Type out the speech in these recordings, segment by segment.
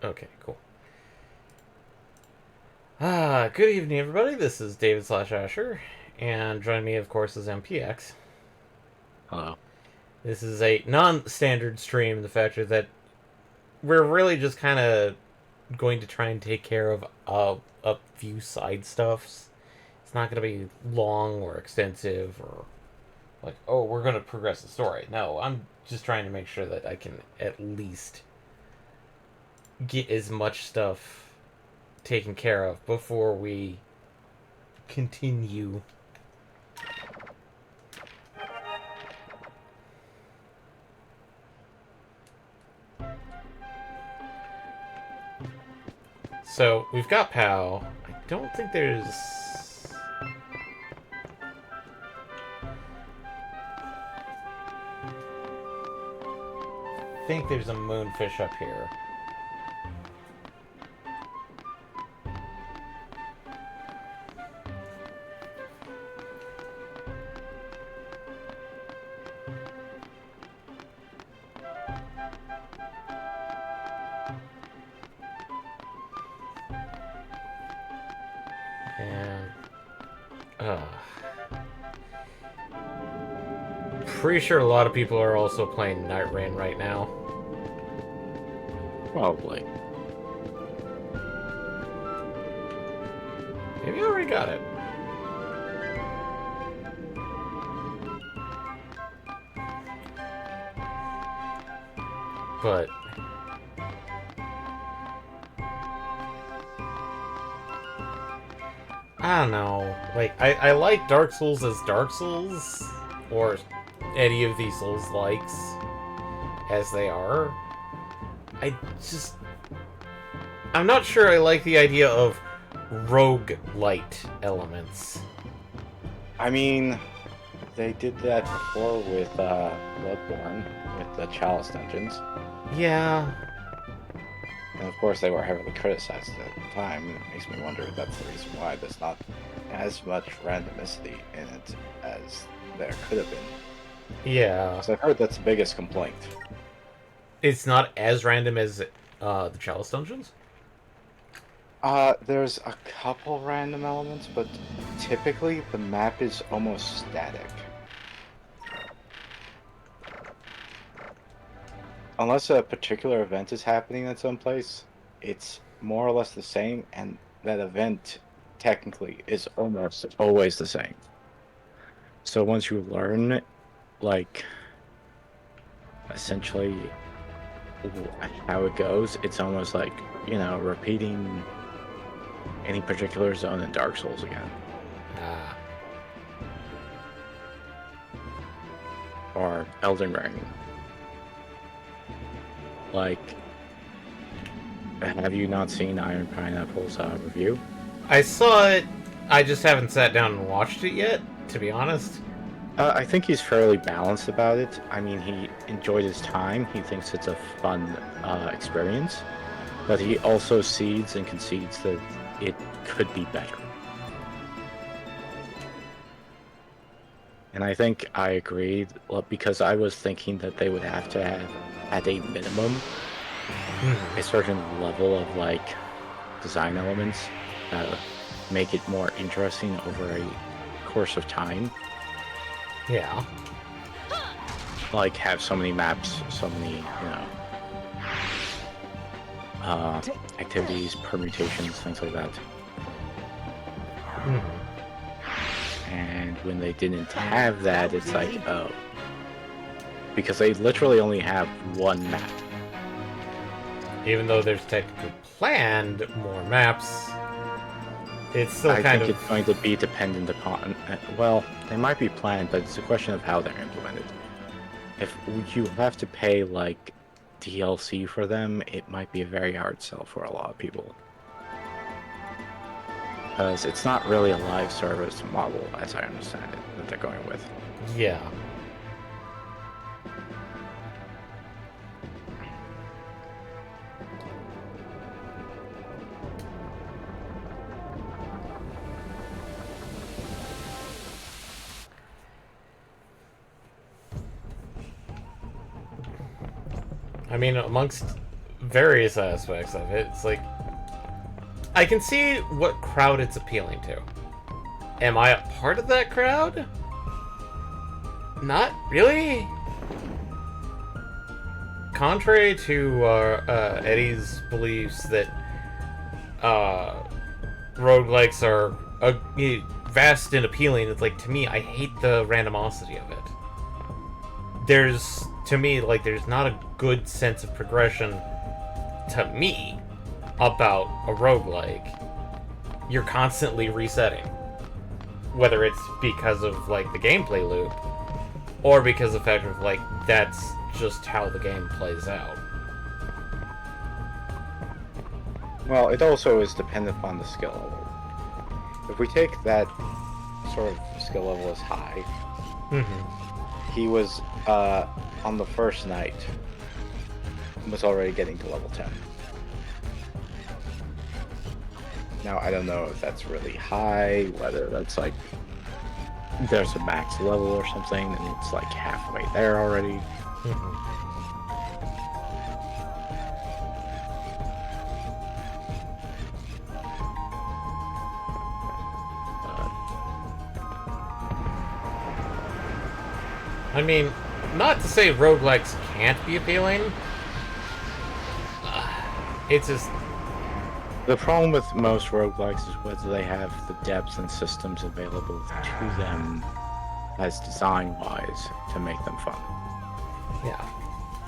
Okay, cool. Good evening, everybody. This is David slash Asher, and joining me, of course, is MPX. Hello. This is a non-standard stream. The fact is that we're really just kind of going to try and take care of a few side stuffs. It's not going to be long or extensive or like, oh, we're going to progress the story. No, I'm just trying to make sure that I can at least get as much stuff taken care of before we continue. So we've got POW. I don't think there's. I think there's a moonfish up here. And. Pretty sure a lot of people are also playing Night Rain right now. Probably. Maybe I already got it. But I don't know. Like, I like Dark Souls as Dark Souls, or any of these Souls likes as they are. I just. I'm not sure I like the idea of rogue light elements. I mean, they did that before with Bloodborne, with the Chalice dungeons. Yeah. And of course, they were heavily criticized at the time. And it makes me wonder if that's the reason why there's not as much randomicity in it as there could have been. Yeah. Because I've heard that's the biggest complaint. It's not as random as the Chalice dungeons? There's a couple random elements, but typically the map is almost static. Unless a particular event is happening at some place, it's more or less the same, and that event technically is almost always the same. So once you learn, like, essentially how it goes, it's almost like, repeating any particular zone in Dark Souls again. Or Elden Ring. Like, have you not seen Iron Pineapple's review? I saw it. I just haven't sat down and watched it yet, to be honest. I think he's fairly balanced about it. I mean, he enjoyed his time. He thinks it's a fun experience. But he also cedes and concedes that it could be better. And I think I agreed, because I was thinking that they would have to have, at a minimum, a certain level of, like, design elements that make it more interesting over a course of time. Yeah. Like, have so many maps, so many, activities, permutations, things like that. And when they didn't have that, it's like, oh. Because they literally only have one map. Even though there's technically planned more maps, it's still I kind think of... it's going to be dependent upon... Well, they might be planned, but it's a question of how they're implemented. If you have to pay, like, DLC for them, it might be a very hard sell for a lot of people. Because it's not really a live service model, as I understand it, that they're going with. Yeah. I mean, amongst various aspects of it. It's like, I can see what crowd it's appealing to. Am I a part of that crowd? Not really. Contrary to Eddie's beliefs that roguelikes are vast and appealing, it's like, to me, I hate the randomosity of it. To me, there's not a good sense of progression, to me, about a roguelike. You're constantly resetting. Whether it's because of, the gameplay loop, or because of the fact of, that's just how the game plays out. Well, it also is dependent upon the skill level. If we take that sort of skill level as high, he was, on the first night, was already getting to level 10. Now, I don't know if that's really high, whether that's there's a max level or something, and it's halfway there already. I mean, not to say roguelikes can't be appealing. It's just... The problem with most roguelikes is whether they have the depths and systems available to them as design-wise to make them fun. Yeah.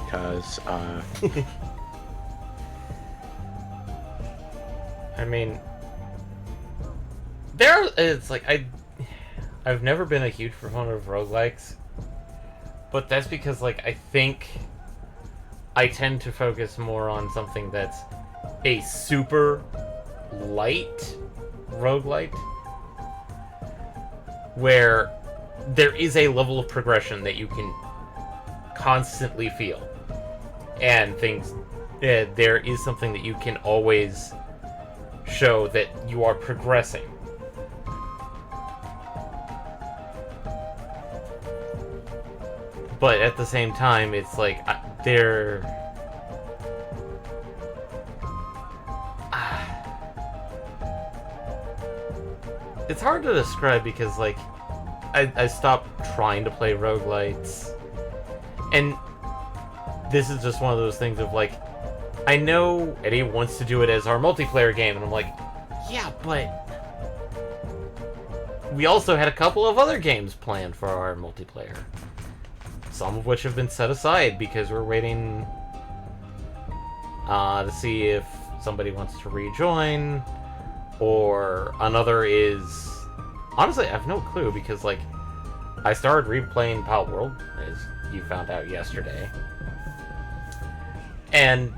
Because, I mean... I've never been a huge proponent of roguelikes, but that's because, I think I tend to focus more on something that's a super light roguelite, where there is a level of progression that you can constantly feel, and there is something that you can always show that you are progressing. But at the same time, it's it's hard to describe because, I stopped trying to play roguelites. And this is just one of those things of, I know Eddie wants to do it as our multiplayer game, and I'm like, yeah, but we also had a couple of other games planned for our multiplayer. Some of which have been set aside because we're waiting to see if somebody wants to rejoin, or another is... Honestly, I have no clue because, I started replaying Pal World, as you found out yesterday. And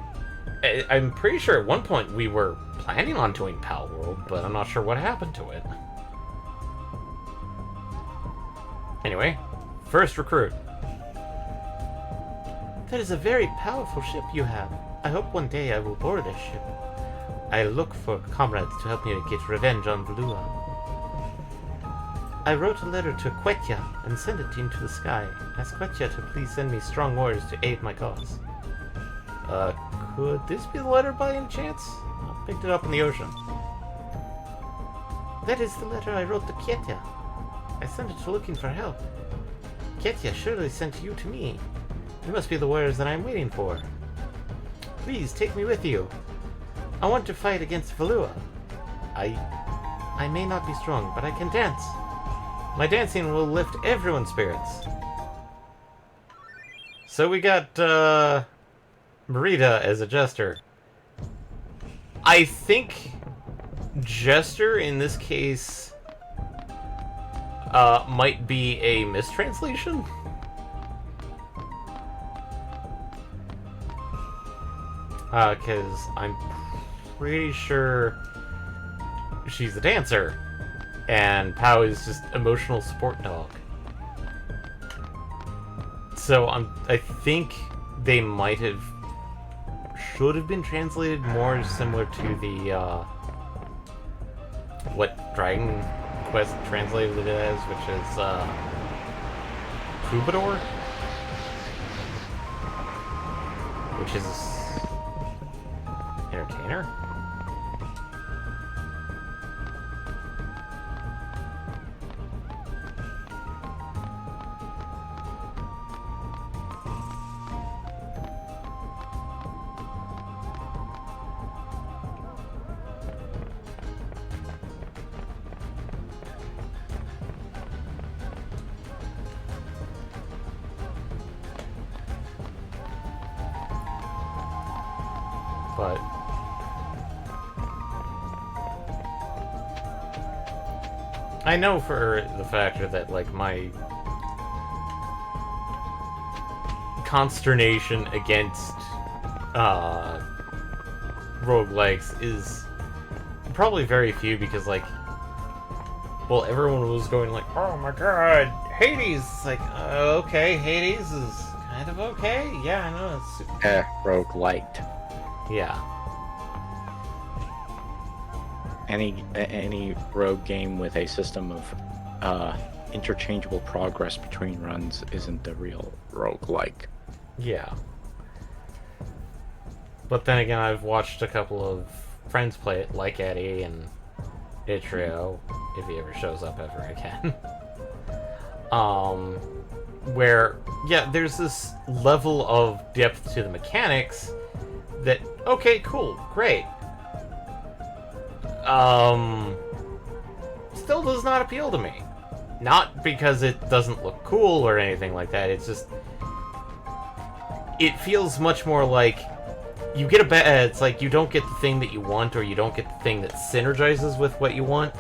I'm pretty sure at one point we were planning on doing Pal World, but I'm not sure what happened to it. Anyway, first recruit. That is a very powerful ship you have. I hope one day I will board this ship. I look for comrades to help me get revenge on Valua. I wrote a letter to Quetya and sent it into the sky. Ask Quetya to please send me strong warriors to aid my cause. Could this be the letter by any chance? I picked it up in the ocean. That is the letter I wrote to Quetya. I sent it to looking for help. Quetya surely sent you to me. You must be the warriors that I'm waiting for. Please, take me with you. I want to fight against Valua. I may not be strong, but I can dance. My dancing will lift everyone's spirits. So we got, Marita as a jester. I think jester, in this case, might be a mistranslation? Because I'm pretty sure she's a dancer, and Pao is just emotional support dog. So I think they should have been translated more similar to the, what Dragon Quest translated it as, which is, Troubadour? Which is container? But I know for the factor that, like, my consternation against roguelikes is probably very few because, like, well, everyone was going like, oh my god, Hades! It's like, okay, Hades is kind of okay. Yeah, I know, it's super... roguelite. Yeah. Any rogue game with a system of interchangeable progress between runs isn't a real roguelike. Yeah. But then again, I've watched a couple of friends play it, like Eddie and Itrio, if he ever shows up ever again. Where, yeah, there's this level of depth to the mechanics that, okay, cool, great. Still does not appeal to me. Not because it doesn't look cool or anything like that, it's just... It feels much more like you get it's like you don't get the thing that you want, or you don't get the thing that synergizes with what you want.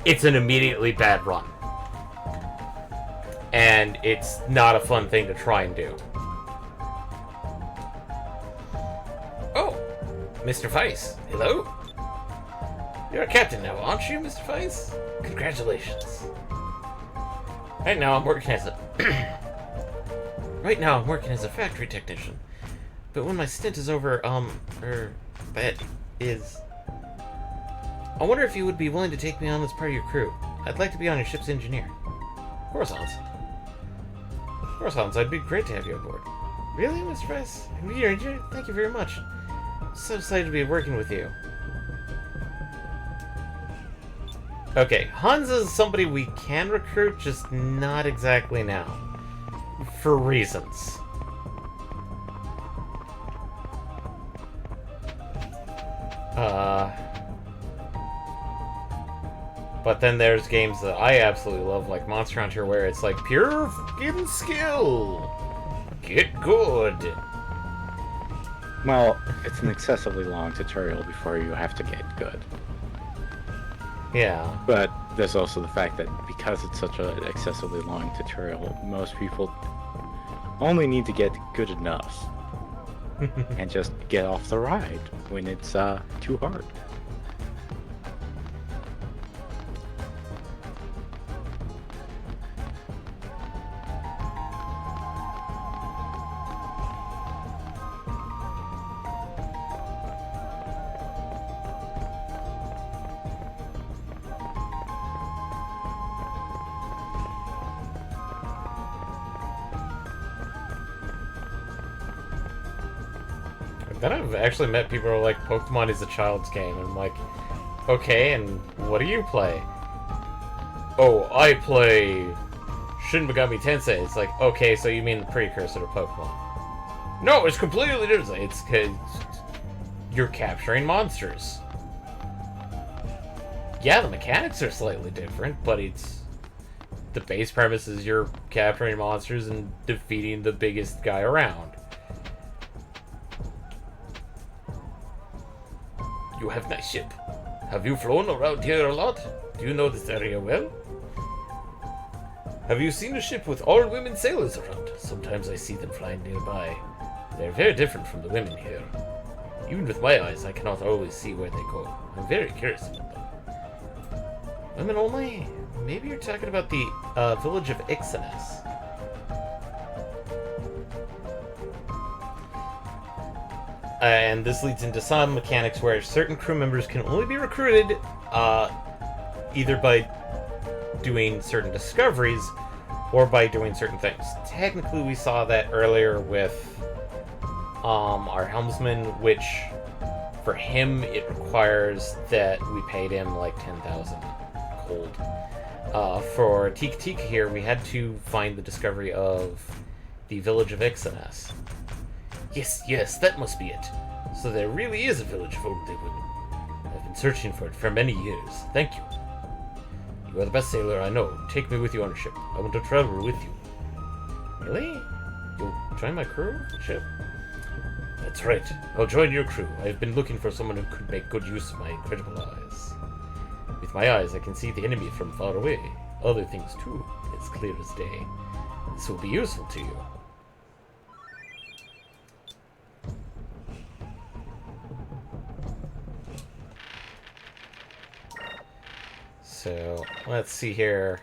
It's an immediately bad run. And it's not a fun thing to try and do. Oh, Mr. Weiss, hello? You're a captain now, aren't you, Mr. Weiss? Congratulations. Right now I'm working as a... Right now I'm working as a factory technician. But when my stint is over, that is... I wonder if you would be willing to take me on as part of your crew. I'd like to be on your ship's engineer. Coruscant. Coruscant, I'd be great to have you on board. Really, Mr. Weiss? You're engineer? Thank you very much. So excited to be working with you. Okay, Hans is somebody we can recruit, just not exactly now. For reasons. But then there's games that I absolutely love, like Monster Hunter, where it's like pure fucking skill. Get good. Well, it's an excessively long tutorial before you have to get good. Yeah. But there's also the fact that because it's such an excessively long tutorial, most people only need to get good enough and just get off the ride when it's too hard. Then I've actually met people who are like, Pokemon is a child's game, and I'm like, okay, and what do you play? Oh, I play Shin Megami Tensei. It's like, okay, so you mean the precursor to Pokemon. No, it's completely different. It's because you're capturing monsters. Yeah, the mechanics are slightly different, but it's... The base premise is you're capturing monsters and defeating the biggest guy around. You have nice ship. Have you flown around here a lot? Do you know this area well? Have you seen a ship with all women sailors around? Sometimes I see them flying nearby. They're very different from the women here. Even with my eyes, I cannot always see where they go. I'm very curious about them. Women only? Maybe you're talking about the village of Ixanes. And this leads into some mechanics where certain crew members can only be recruited either by doing certain discoveries or by doing certain things. Technically, we saw that earlier with our helmsman, which For him, it requires that we paid him like 10,000 gold. For Tika Tika here, we had to find the discovery of the village of Ixanas. Yes, yes, that must be it. So there really is a village of Old Women. I've been searching for it for many years. Thank you. You are the best sailor I know. Take me with you on a ship. I want to travel with you. Really? You'll join my crew ship? That's right. I'll join your crew. I've been looking for someone who could make good use of my incredible eyes. With my eyes, I can see the enemy from far away. Other things, too. It's clear as day. This will be useful to you. So, let's see here.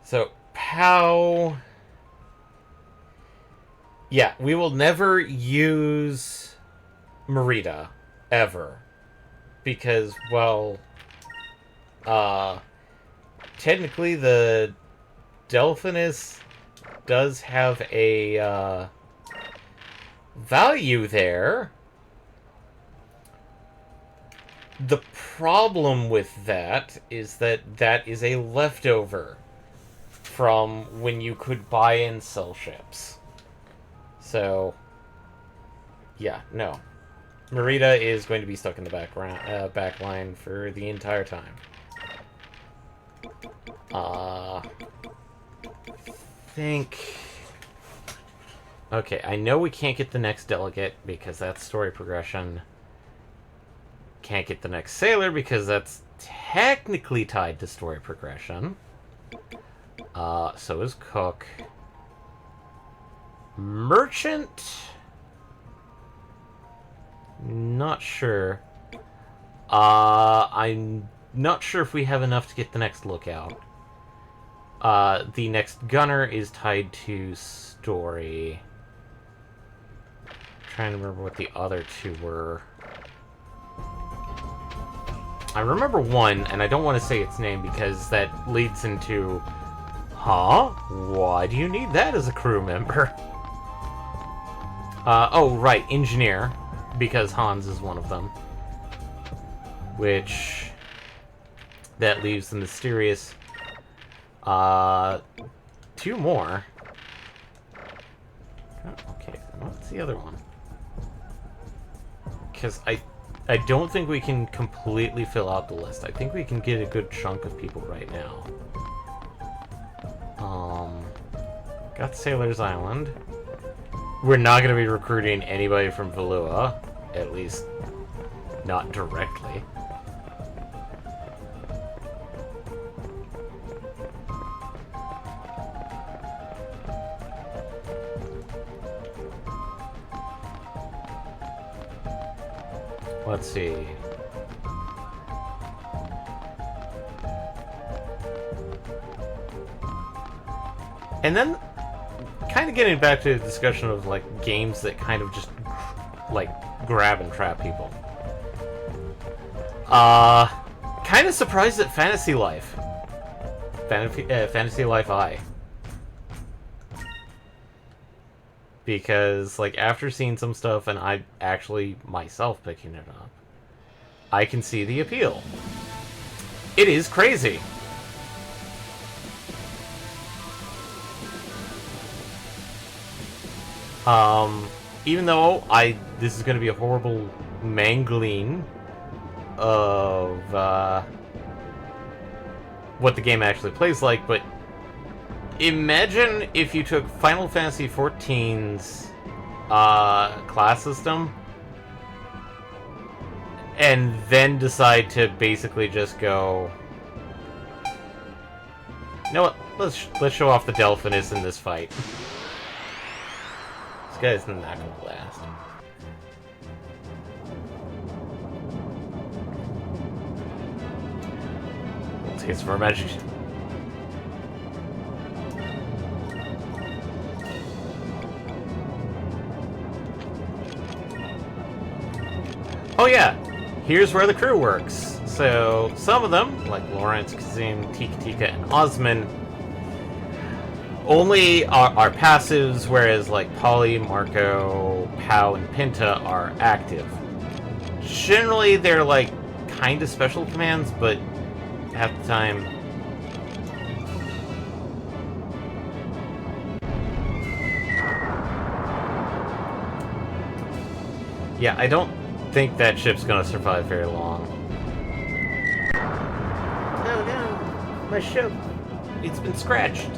So, how... Yeah, we will never use Merida, ever. Because, well... technically the Delphinus does have a, value there. The problem with that is that that is a leftover from when you could buy and sell ships. So, yeah, no. Merida is going to be stuck in the back line for the entire time. Think... Okay, I know we can't get the next delegate because that's story progression. Can't get the next sailor because that's technically tied to story progression. So is cook. Merchant? Not sure. I'm not sure if we have enough to get the next lookout. The next gunner is tied to story. Trying to remember what the other two were. I remember one, and I don't want to say its name because that leads into... Huh? Why do you need that as a crew member? Oh, right, engineer. Because Hans is one of them. Which... That leaves the mysterious... two more. Oh, okay, what's the other one? Because I don't think we can completely fill out the list. I think we can get a good chunk of people right now. Got Sailor's Island. We're not going to be recruiting anybody from Valua. At least, not directly. Let's see. And then, kind of getting back to the discussion of, like, games that kind of just, like, grab and trap people. Kind of surprised at Fantasy Life. Fantasy Life I. Because, like, after seeing some stuff, and I actually myself picking it up, I can see the appeal. It is crazy. Even though this is going to be a horrible mangling of, what the game actually plays like, but imagine if you took Final Fantasy XIV's class system and then decide to basically just go, you know what, let's show off the Delphinus in this fight. This guy's not gonna last. We'll taste of our magic. Oh yeah, here's where the crew works. So, some of them, like Lawrence, Kazim, Tika Tika, and Osman, only are passives, whereas like Polly, Marco, Pow, and Pinta are active. Generally, they're like kind of special commands, but half the time. Yeah, I don't think that ship's gonna survive very long. Oh no, my ship. It's been scratched.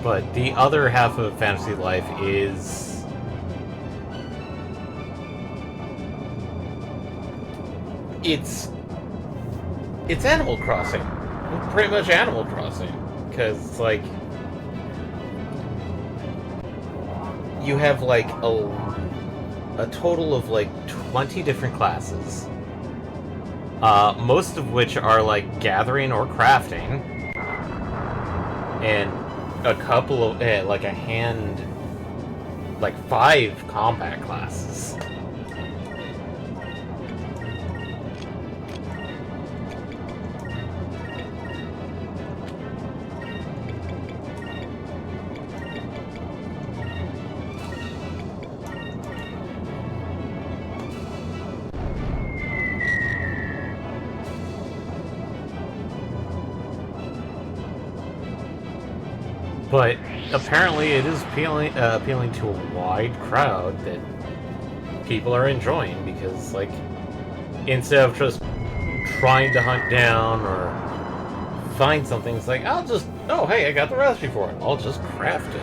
But the other half of Fantasy Life is... It's Animal Crossing. Pretty much Animal Crossing. Because, like... You have, like, a total of, like, 20 different classes. Most of which are, like, gathering or crafting. And a couple of, like a hand, like 5 combat classes. But apparently it is appealing to a wide crowd that people are enjoying, because, like, instead of just trying to hunt down or find something, it's like, oh hey, I got the recipe for it, I'll just craft it.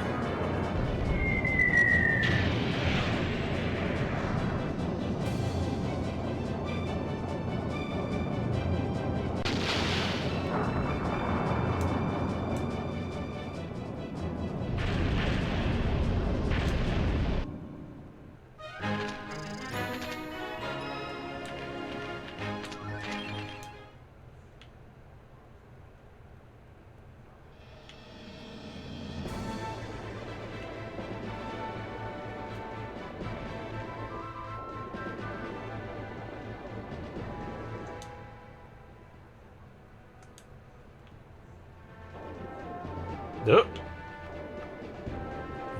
Oh.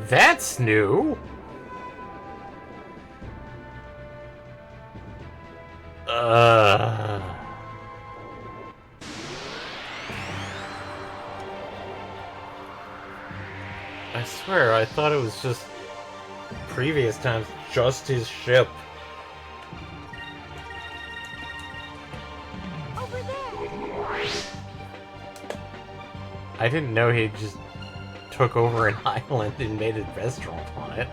That's new. I swear, I thought it was just previous times, just his ship. Over there. I didn't know he just took over an island and made a restaurant on it.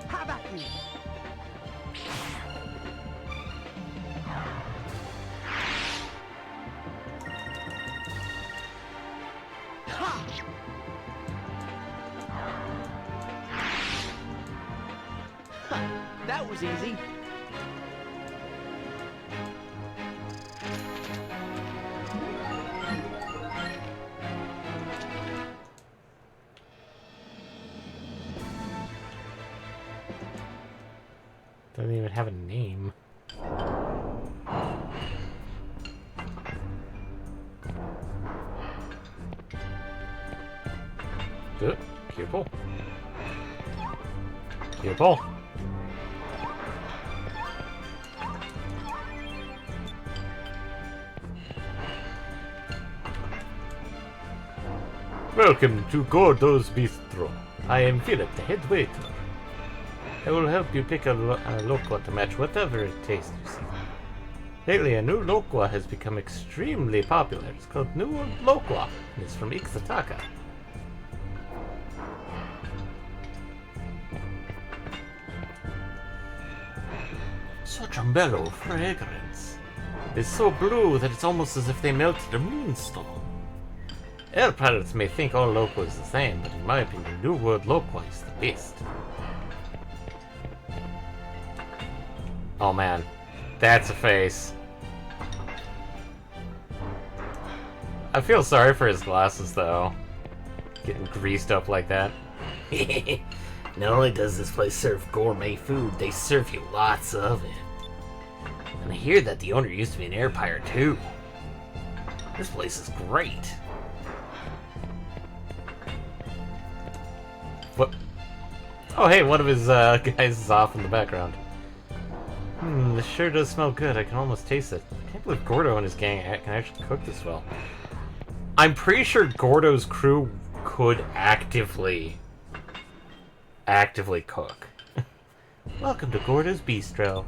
How about you? That was easy. Doesn't even have a name. Pupil. Pupil. Welcome to Gordo's Bistro. I am Philip, the head waiter. I will help you pick a loqua to match whatever taste you see. Lately, a new loqua has become extremely popular. It's called New Loqua, and it's from Ixataka. Such a mellow fragrance. It's so blue that it's almost as if they melted a moonstone. Other pilots may think all local is the same, but in my opinion, New World local is the best. Oh man, that's a face. I feel sorry for his glasses, though. Getting greased up like that. Not only does this place serve gourmet food, they serve you lots of it. And I hear that the owner used to be an air pirate, too. This place is great. What? Oh, hey, one of his guys is off in the background. This sure does smell good. I can almost taste it. I can't believe Gordo and his gang can actually cook this well. I'm pretty sure Gordo's crew could actively cook. Welcome to Gordo's Bistro.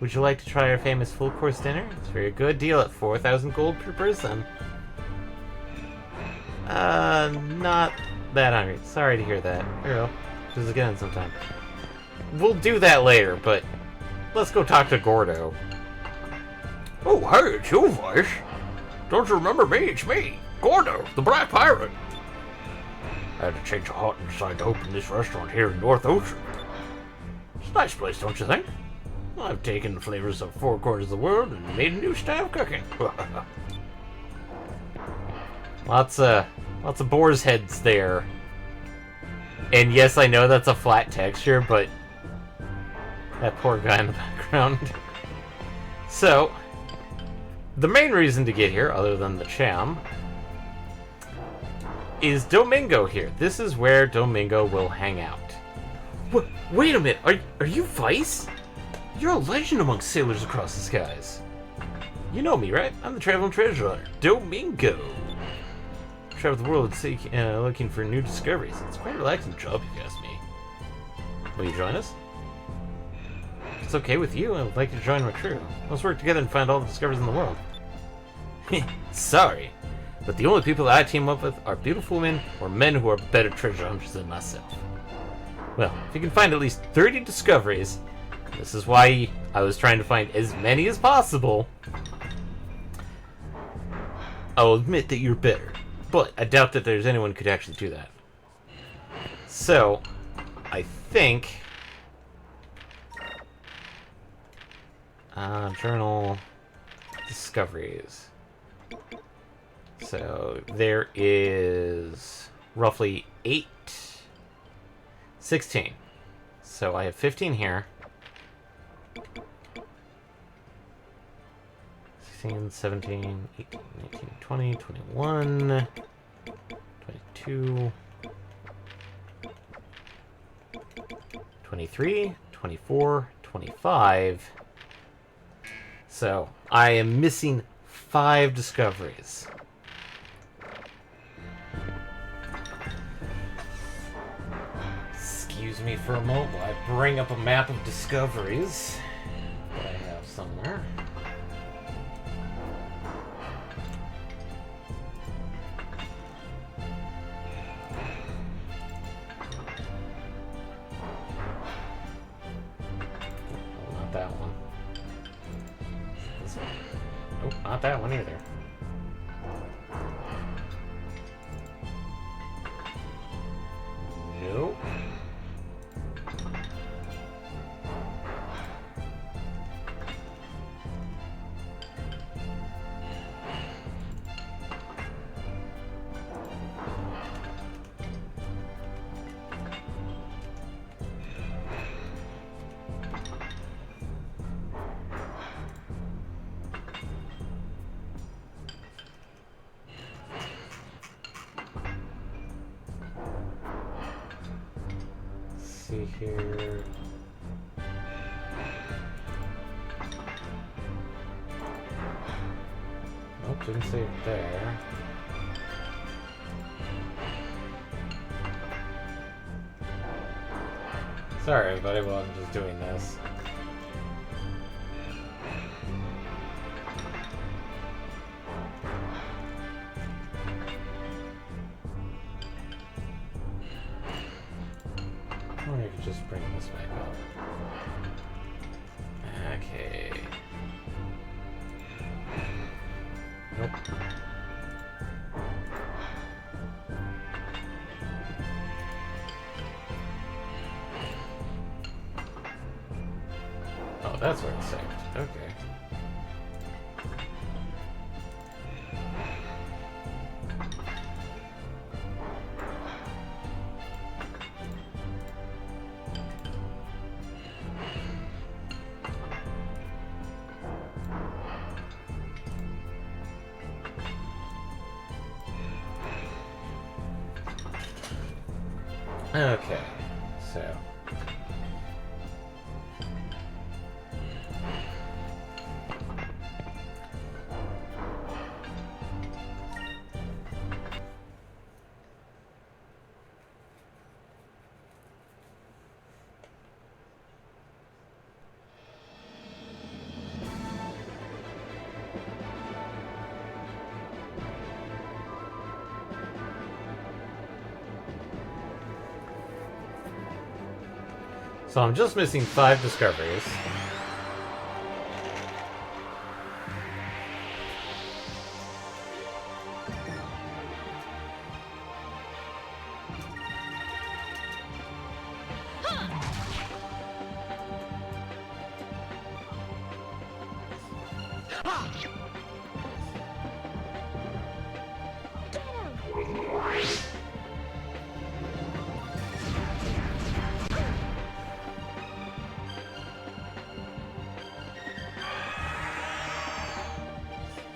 Would you like to try our famous full-course dinner? It's a very good deal at 4,000 gold per person. Not that hungry. Sorry to hear that. Here, do this again sometime. We'll do that later, but let's go talk to Gordo. Oh, hey, it's you, Vice. Don't you remember me? It's me, Gordo, the Black Pirate. I had to change a hut and decided to open this restaurant here in North Ocean. It's a nice place, don't you think? I've taken the flavors of 4 corners of the world and made a new style of cooking. Lots of boar's heads there. And yes, I know that's a flat texture, but that poor guy in the background. So, the main reason to get here, other than the cham, is Domingo here. This is where Domingo will hang out. Wait a minute, are you Vice? You're a legend among sailors across the skies. You know me, right? I'm the traveling treasure hunter, Domingo. Travel the world looking for new discoveries. It's quite a relaxing job, if you ask me. Will you join us? If it's okay with you, I would like to join my crew. Let's work together and find all the discoveries in the world. Sorry, but the only people that I team up with are beautiful women or men who are better treasure hunters than myself. Well, if you can find at least 30 discoveries, this is why I was trying to find as many as possible, I'll admit that you're better, but I doubt that there's anyone who could actually do that. So, I think... journal discoveries. So, there is roughly 16. So I have 15 here. 16, 17, 18, 19, 20, 21, 22, 23, 24, 25. So I am missing 5 discoveries. Excuse me for a moment while I bring up a map of discoveries that I have somewhere. Oh, not that one. This one. Nope, not that one either. Nope. See here. Nope, didn't see it there. Sorry, everybody, while I'm just doing this. Or I could just bring this back up. Okay. Nope. that's what it's saying. Okay. Okay, so I'm just missing 5 discoveries.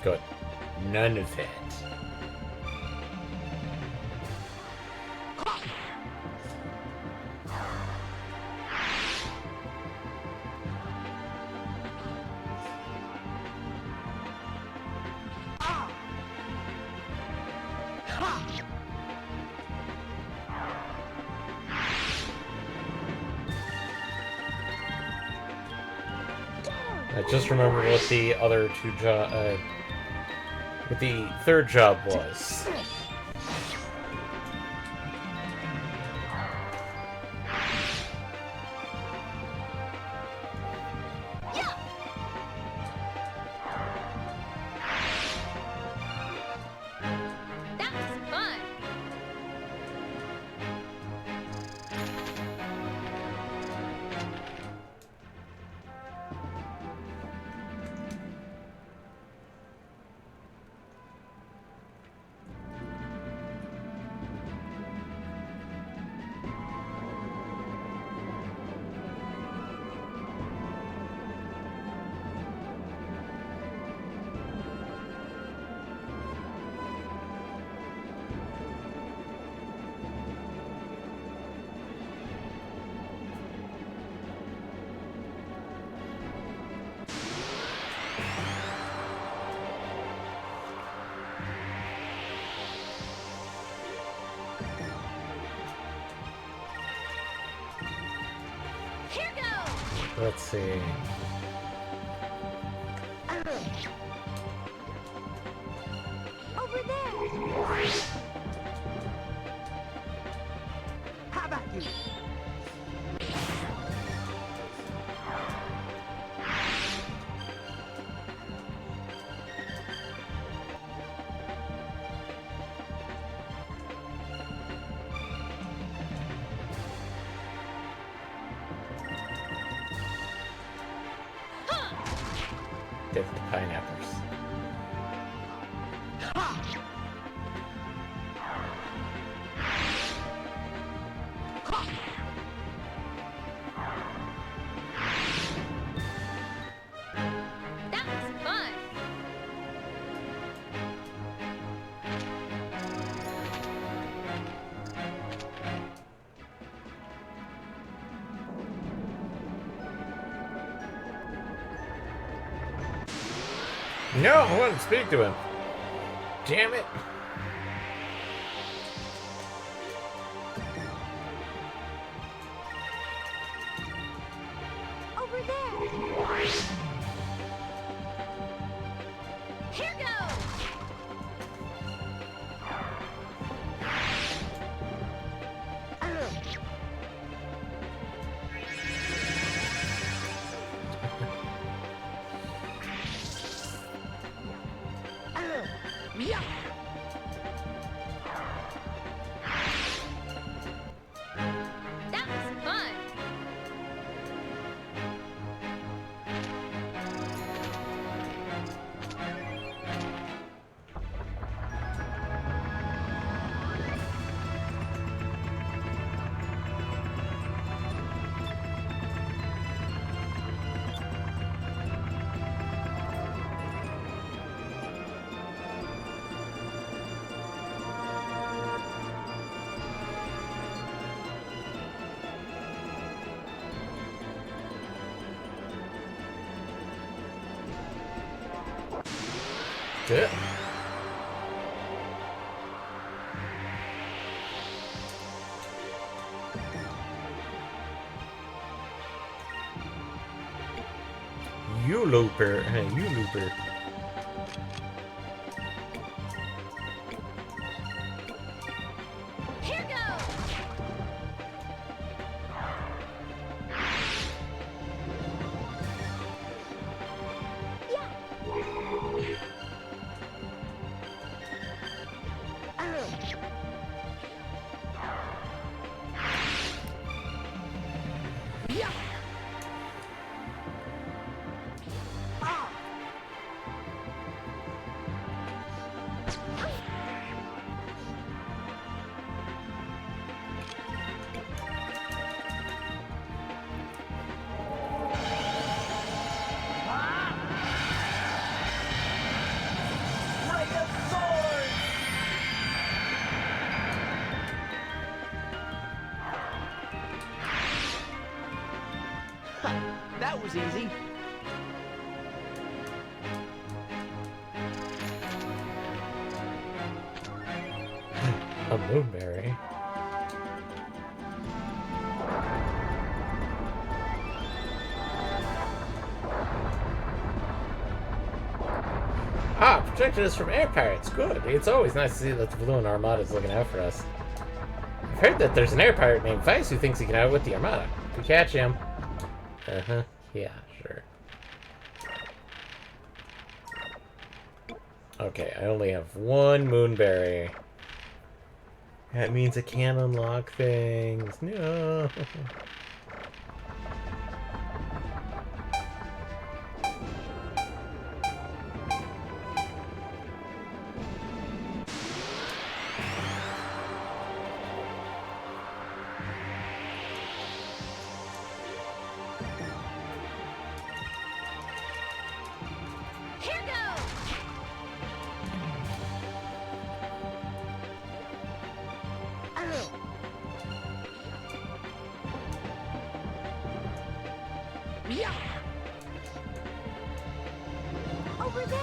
Good. None of it. I just remembered what the other 2 what the 3rd job was. That was fun. Here goes. Let's see. Over there. How about you? Get the pineapples. That was fun. No, I want to speak to him. Damn it. Over there. Here goes. Yeah. Good. You looper. Hey, you looper. Here goes. That was easy. A moonberry. Ah, protected us from air pirates. Good. It's always nice to see that the Balloon Armada is looking out for us. I've heard that there's an air pirate named Vice who thinks he can outwit the Armada. If we catch him. Uh-huh. Yeah, sure. Okay, I only have one moonberry. That means I can't unlock things. No. Here goes. Over there.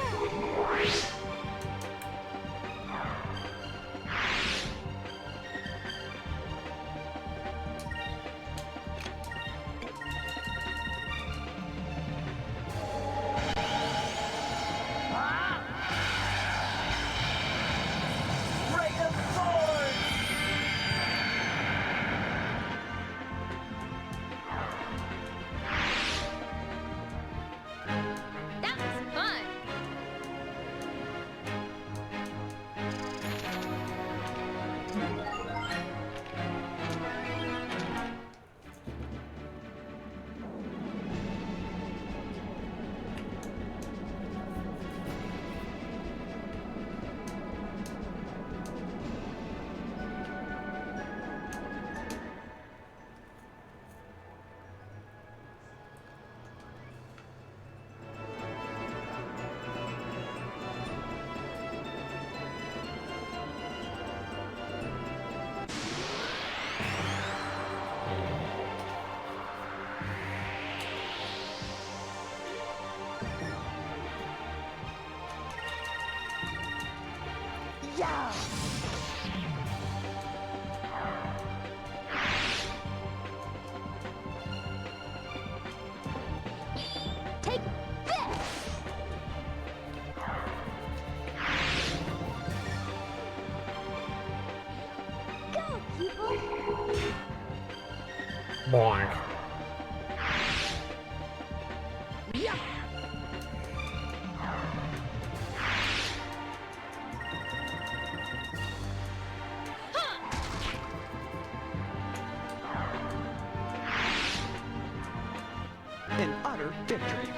That was fun. Yeah. Take this. Go, people. Boink. Yeah. An utter victory.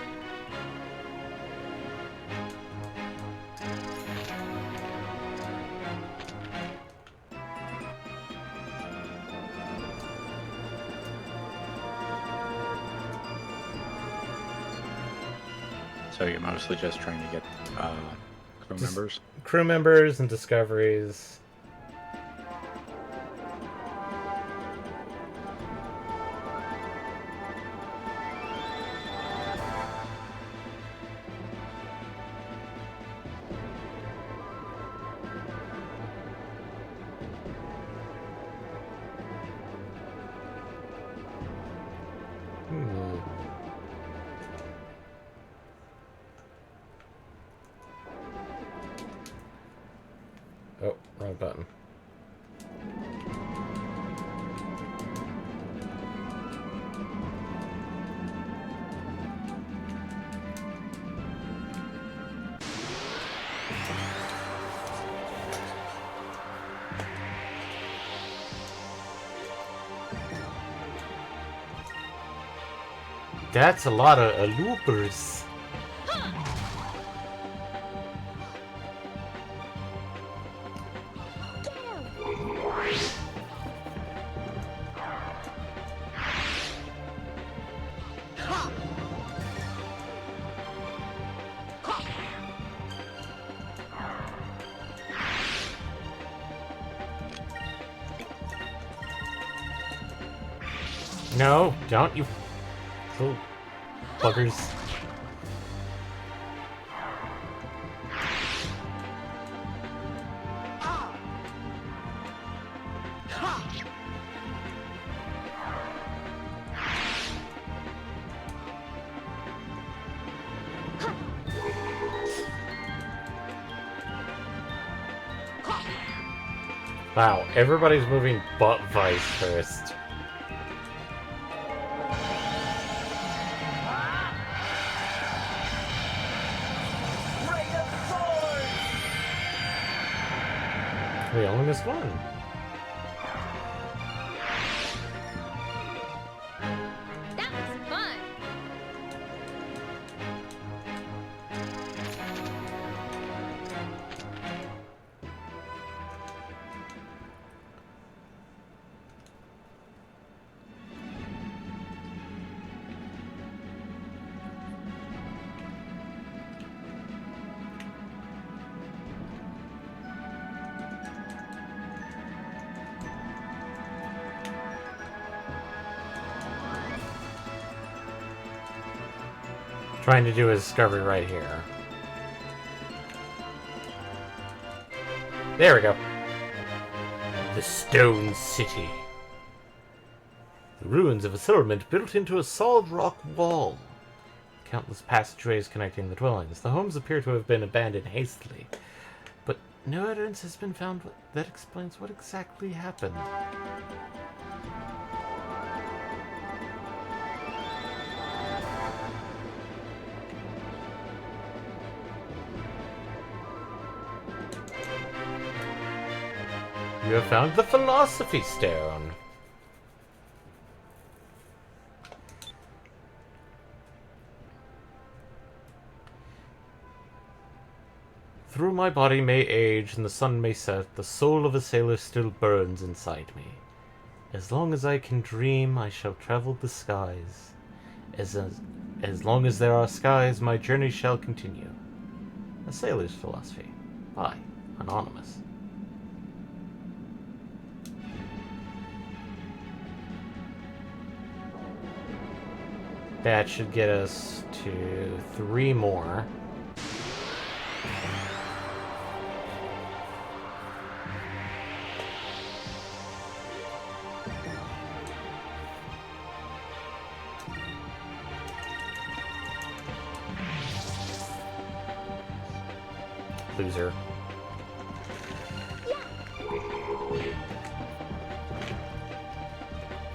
So you're mostly just trying to get crew Just- members? Crew members and discoveries. wrong button. That's a lot of loopers. No, don't you little buggers. Wow, everybody's moving butt vice first. We only missed one. That was fun. Trying to do a discovery right here. There we go. The Stone City. The ruins of a settlement built into a solid rock wall. Countless passageways connecting the dwellings. The homes appear to have been abandoned hastily, but no evidence has been found that explains what exactly happened. You have found the Philosophy Stone. Through my body may age and the sun may set, the soul of a sailor still burns inside me. As long as I can dream, I shall travel the skies. As long as there are skies, my journey shall continue. A Sailor's Philosophy by Anonymous. That should get us to 3 more. Loser.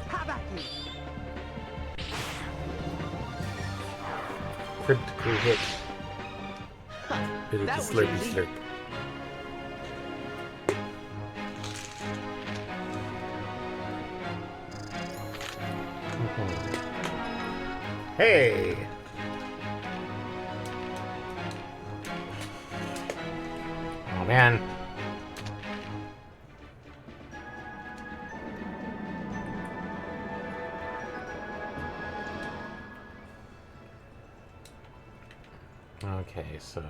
How about you? Critical hit. Bit of the That was slurpy easy. slurp. Hey! Oh man. Okay, so...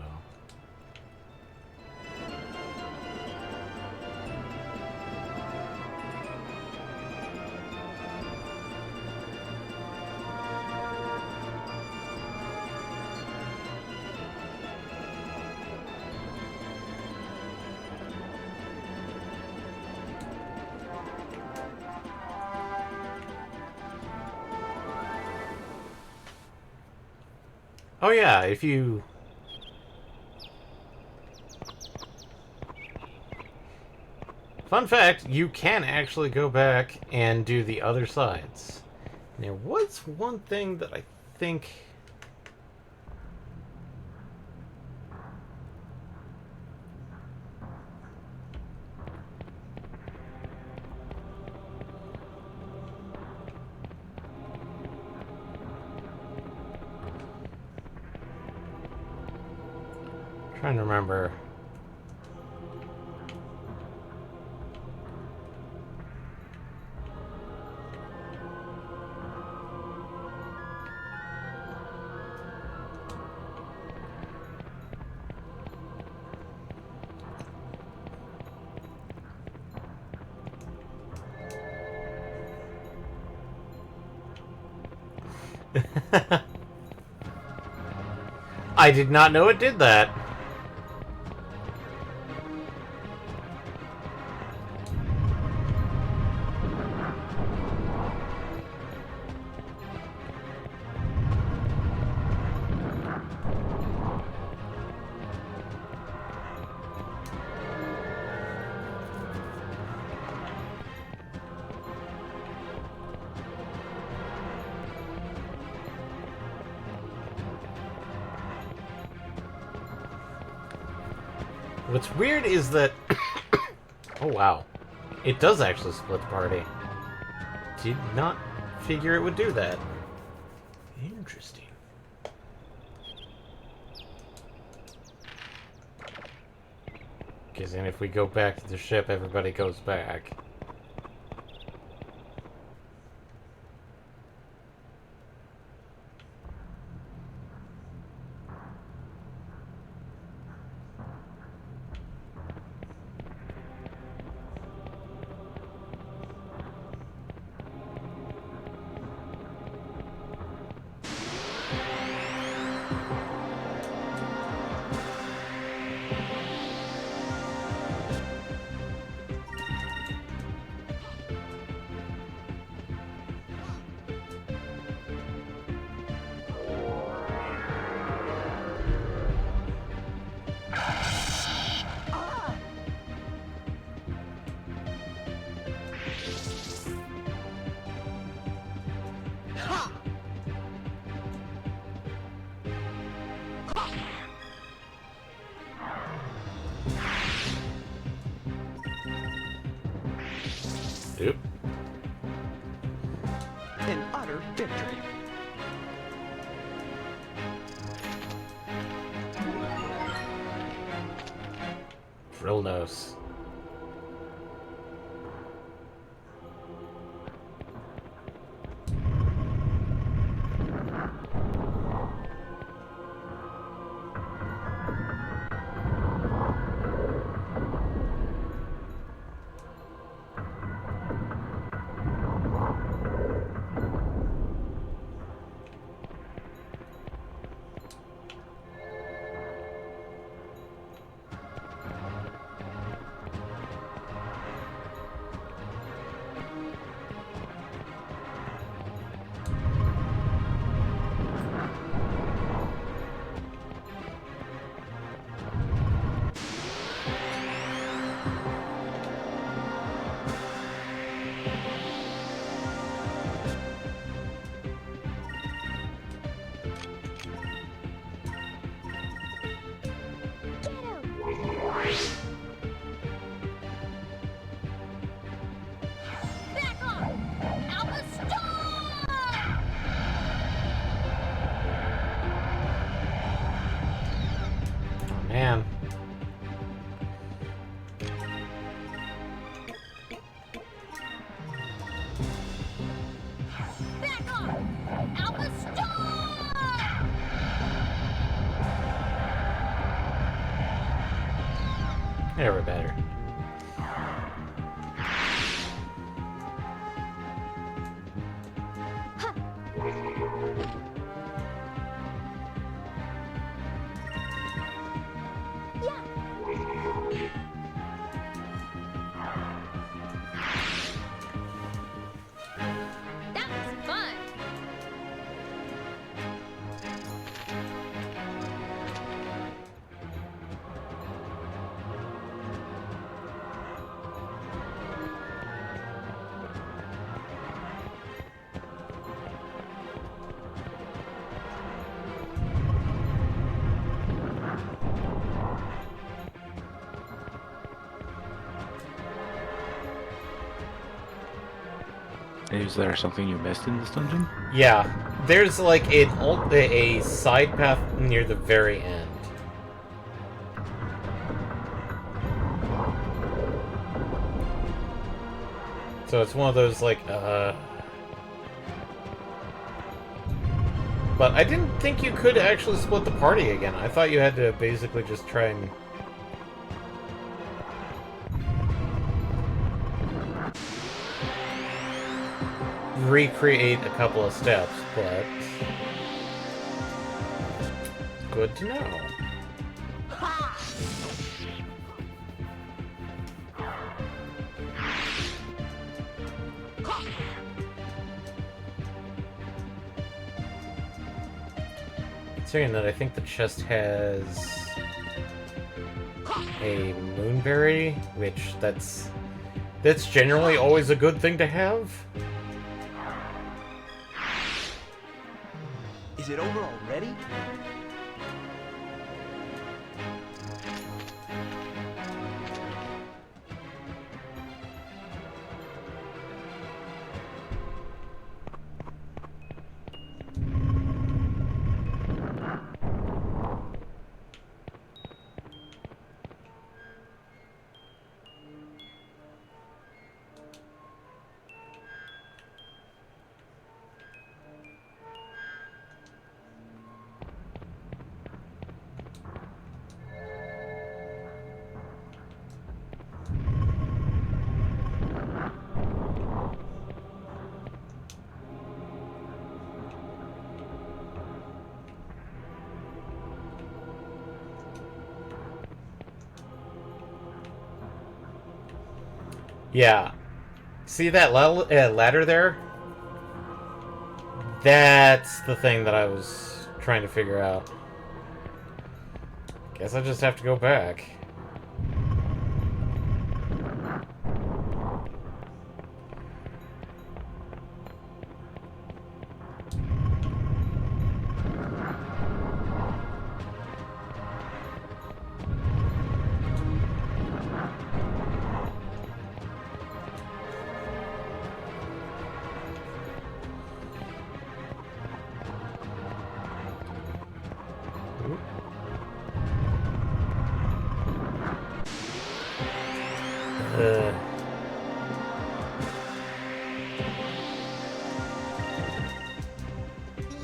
Oh yeah, if you... Fun fact, you can actually go back and do the other sides. And there was one thing that I think... Trying to remember. I did not know it did that. What's weird is that... oh, wow. It does actually split the party. Did not figure it would do that. Interesting. Because then if we go back to the ship, everybody goes back. Oop. An utter victory. Drill nose. Back off! Alpha Star! Oh, man. Back off! Alpha Star! There, we're better. That was fun! Is there something you missed in this dungeon? Yeah, there's like a side path near the very end. So it's one of those like, But I didn't think you could actually split the party again. I thought you had to basically just try and... recreate a couple of steps, but... good to know. Considering that I think the chest has a moonberry, which that's generally always a good thing to have. Is it over already? Yeah. See that ladder there? That's the thing that I was trying to figure out. Guess I just have to go back.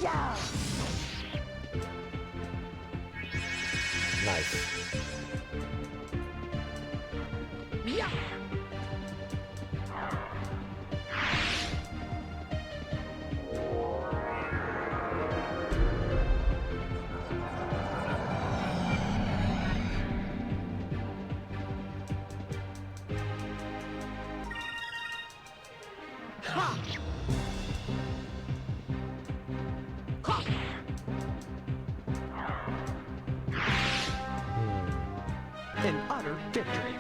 Yeah. Nice. Yeah. Ha! Ha! An utter victory.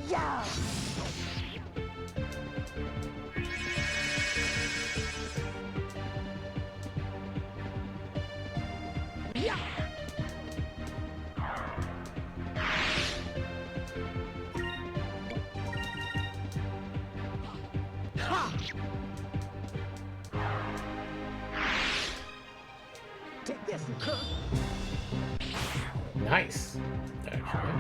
Yeah. Yeah. Ha! Take this, Kirk. Nice. Actually.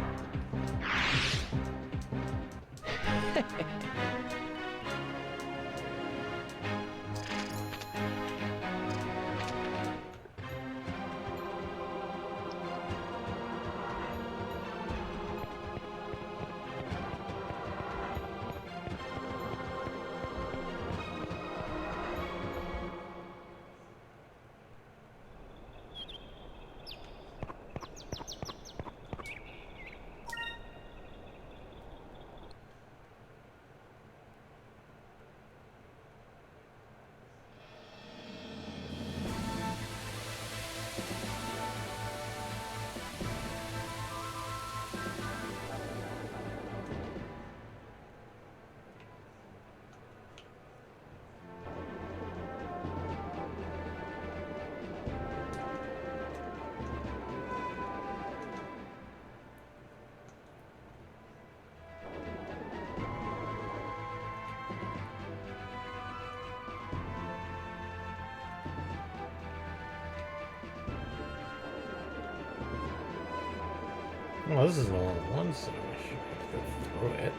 Well, this is no only one, so I should go through it.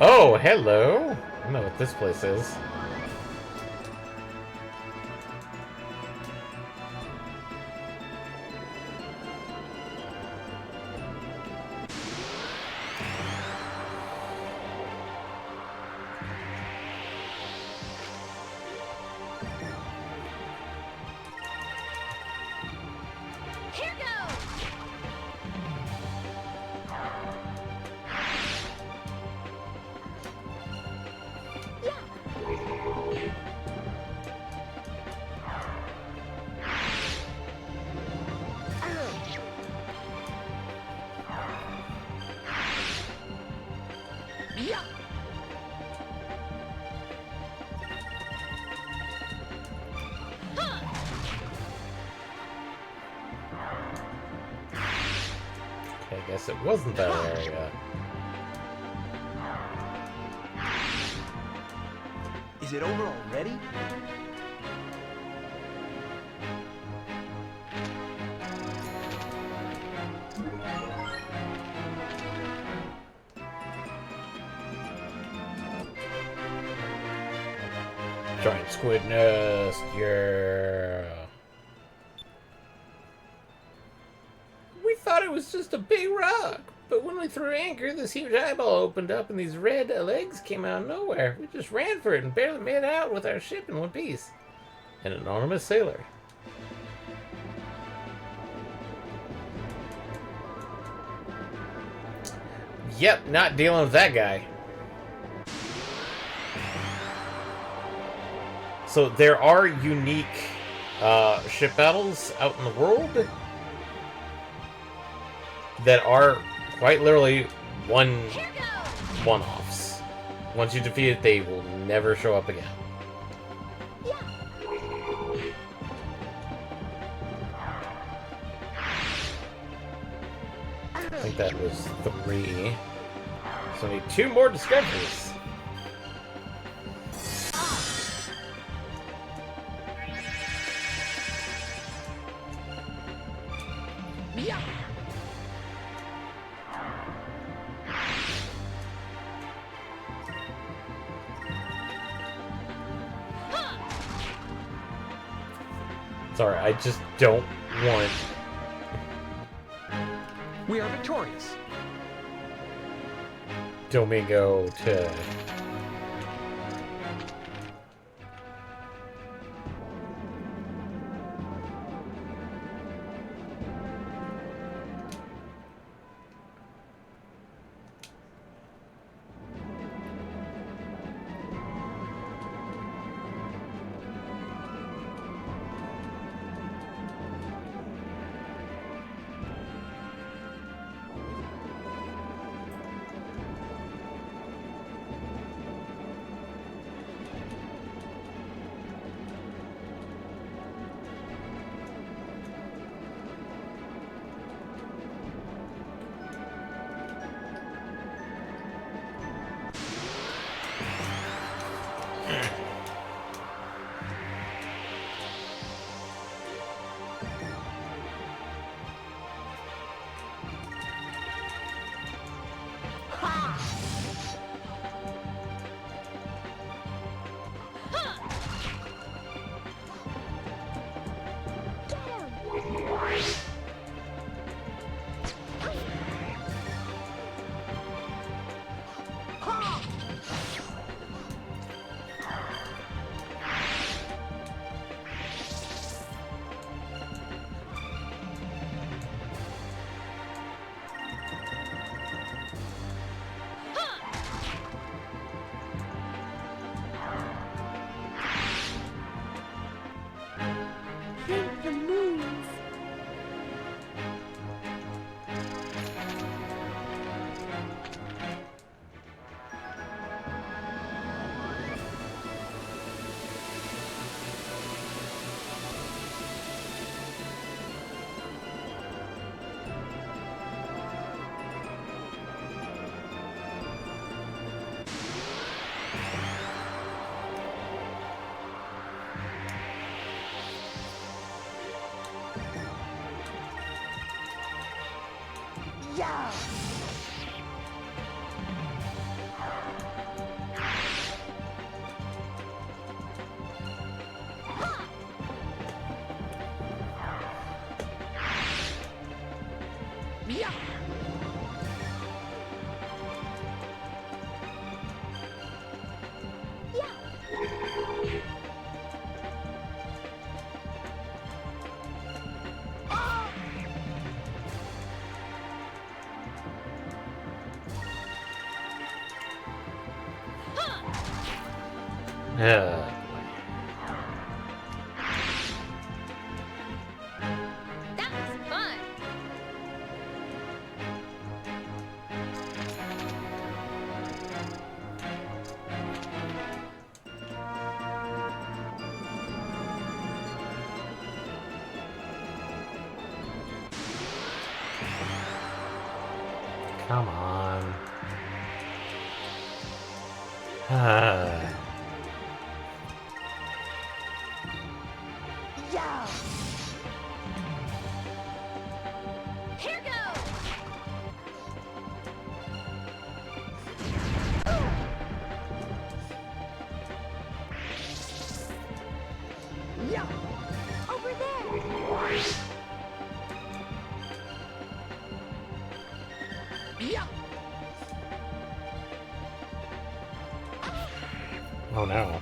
Oh, hello! I know what this place is. Here goes! Yeah. Okay, I guess it wasn't that area. Is it over already? Giant squid nest, yeah. We thought it was just a big rock, but when we threw anchor, this huge eyeball opened up and these red legs came out of nowhere. We just ran for it and barely made it out with our ship in one piece. An anonymous sailor. Yep, not dealing with that guy. So there are unique ship battles out in the world that are quite literally Here goes! one-offs. Once you defeat it, they will never show up again. I think that was 3. So we need 2 more discoveries. Yeah. Sorry, I just don't want We are victorious. Domingo to... Yeah. Yeah. Uh, That was fun. come on. Uh, Yeah. Here goes. Yeah. Over there. Yeah. oh no.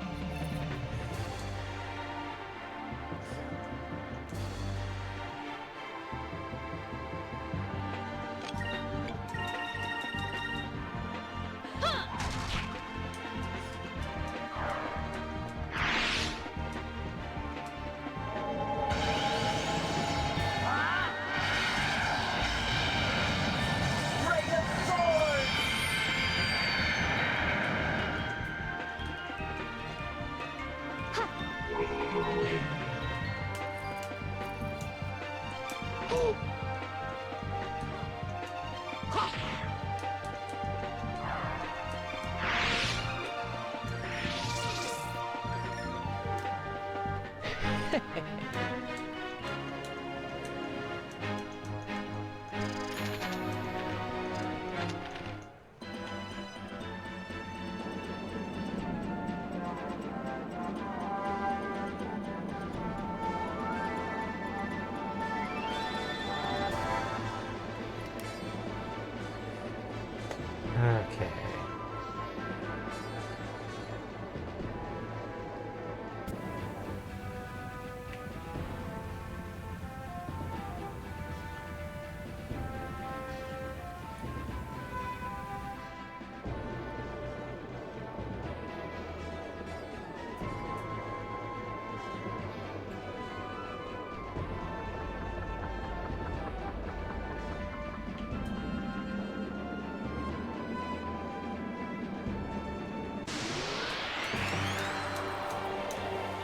Okay.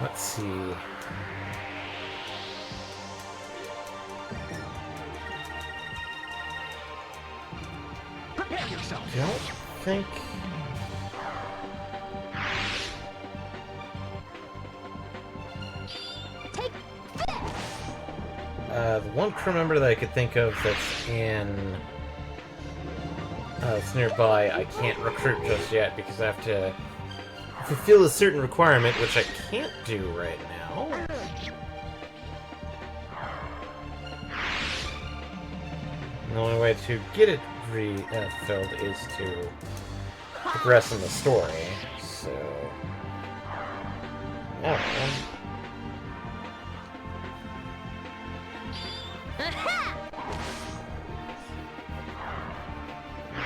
Let's see. Prepare yourself. I don't think. Take this. The one crew member that I could think of that's nearby, I can't recruit just yet because I have to fulfill a certain requirement, which I can't do right now. The only way to get it filled is to progress in the story. So, oh,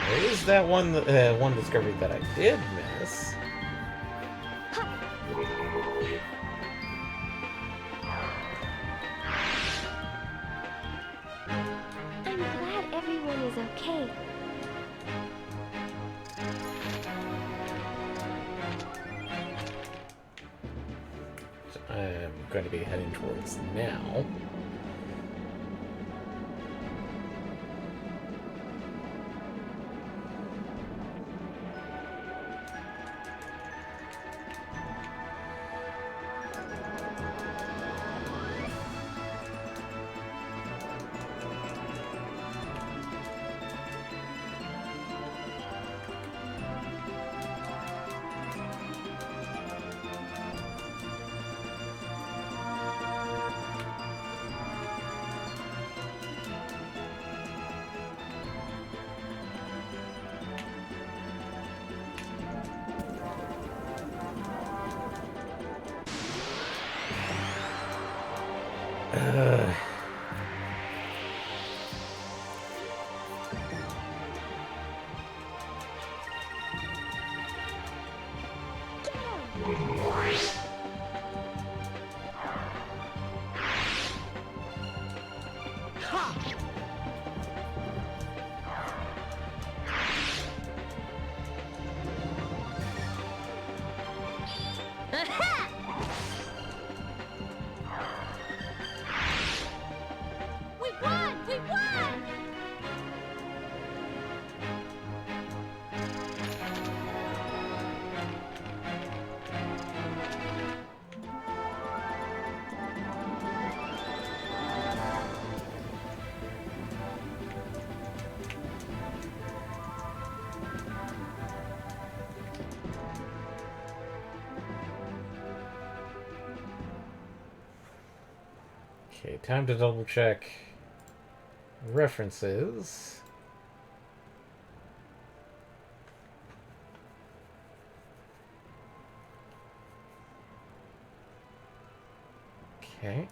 there is that one discovery that I did miss. I'm glad everyone is okay. I'm going to be heading towards now. Ugh. We won! We won! Okay, time to double check references. Okay.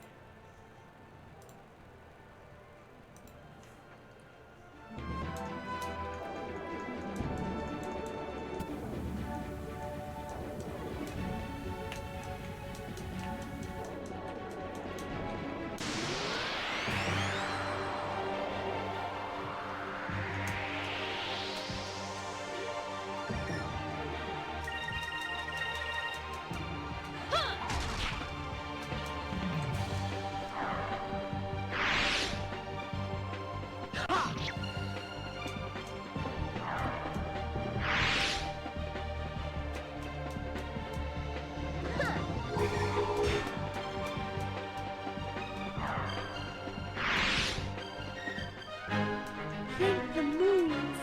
Thank the moons.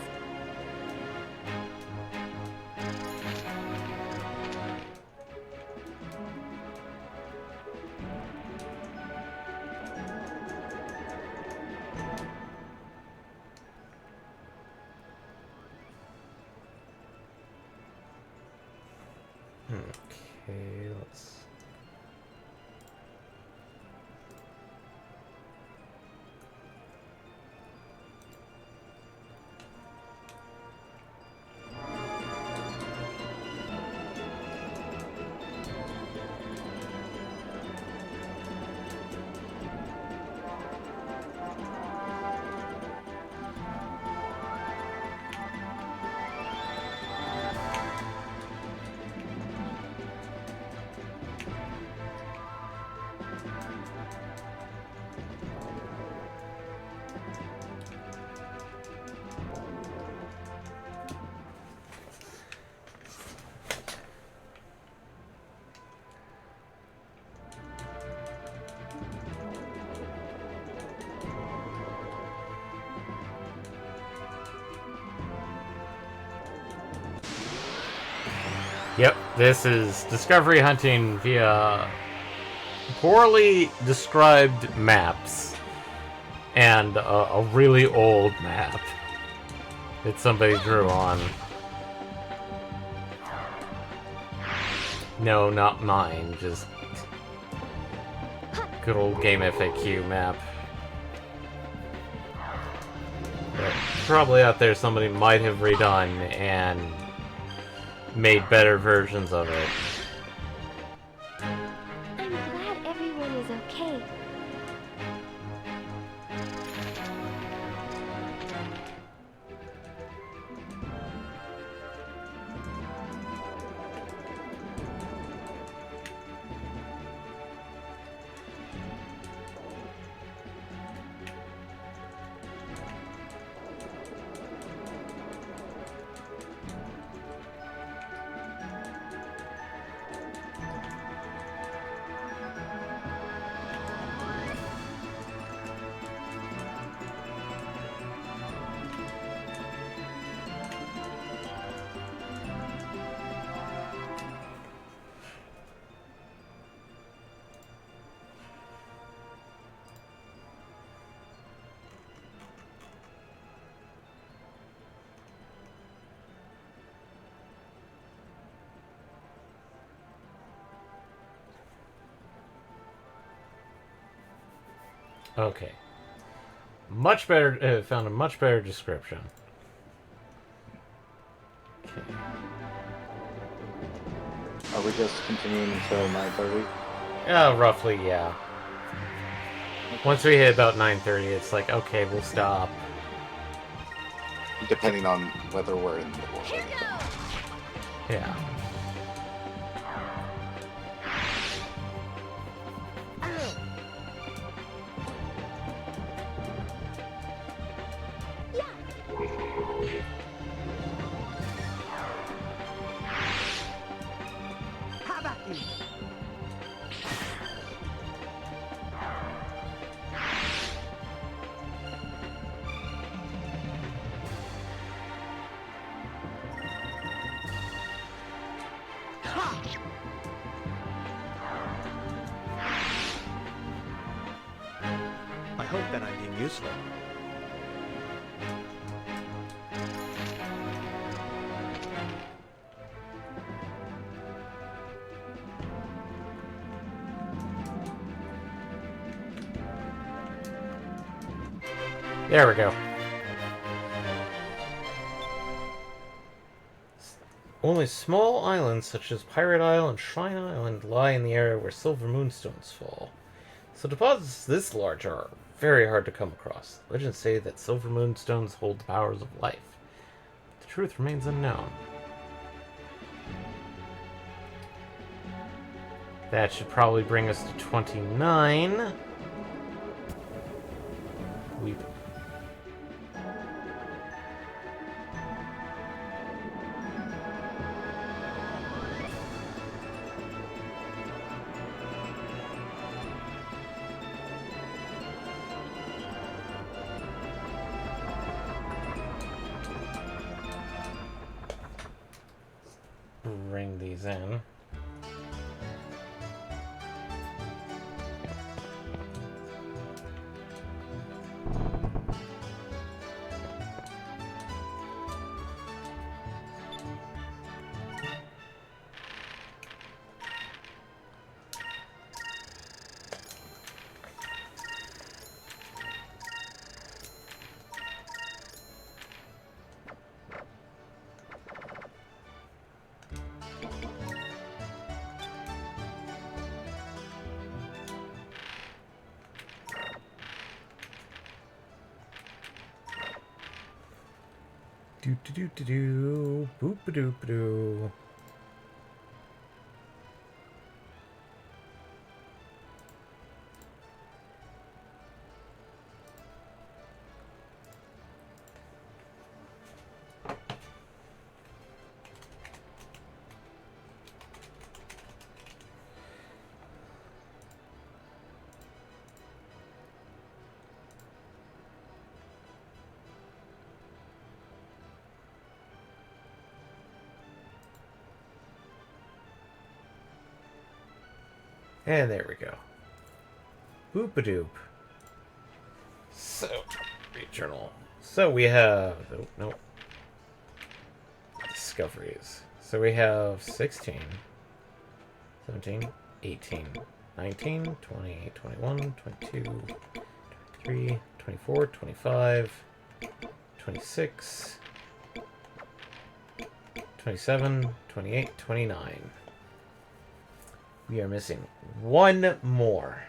Okay, let's... Yep, this is discovery hunting via poorly described maps and a really old map that somebody drew on. No, not mine, just good old Game FAQ map. But probably out there somebody might have redone and made better versions of it. I'm glad everyone is okay. Okay. Much better. Found a much better description. Okay. Are we just continuing until 9:30? Roughly, yeah. Once we hit about 9:30, it's like, okay, we'll stop. Depending on whether we're in the middle of Here it. goes! Yeah. How about you? Ha! I hope that I'm being useful. There we go. Only small islands such as Pirate Isle and Shrine Island lie in the area where silver moonstones fall. So deposits this large are very hard to come across. Legends say that silver moonstones hold the powers of life. The truth remains unknown. That should probably bring us to 29. We bring these in. Do do do do do, boop a doop a doo. And there we go. Boop a doop. So, regional. So we have. Oh, no. Discoveries. So we have 16, 17, 18, 19, 20, 21, 22, 23, 24, 25, 26, 27, 28, 29. We are missing one more.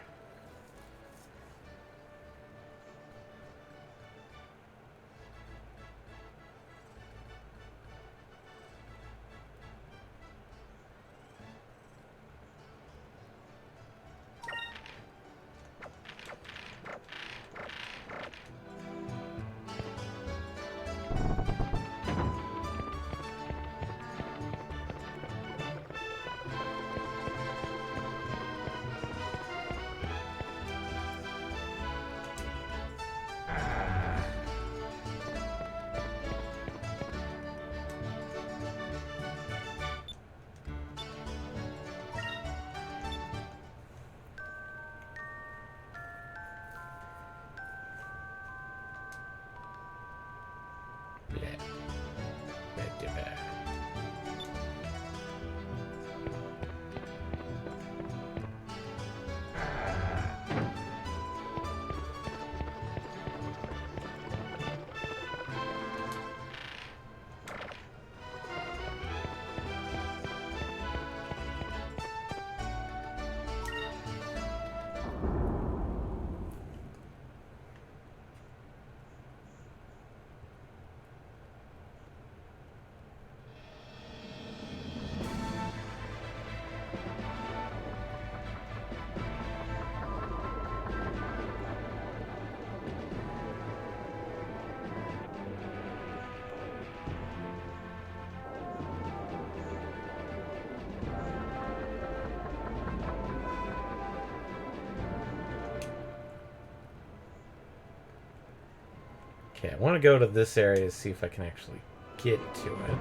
Okay, I want to go to this area to see if I can actually get to it.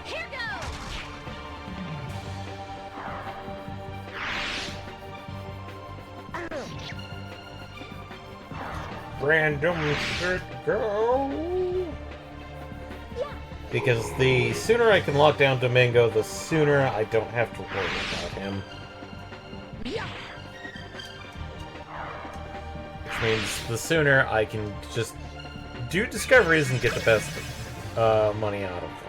Here goes! Random shit go! Because the sooner I can lock down Domingo, the sooner I don't have to worry about him. Which means the sooner I can just do discoveries and get the best money out of them.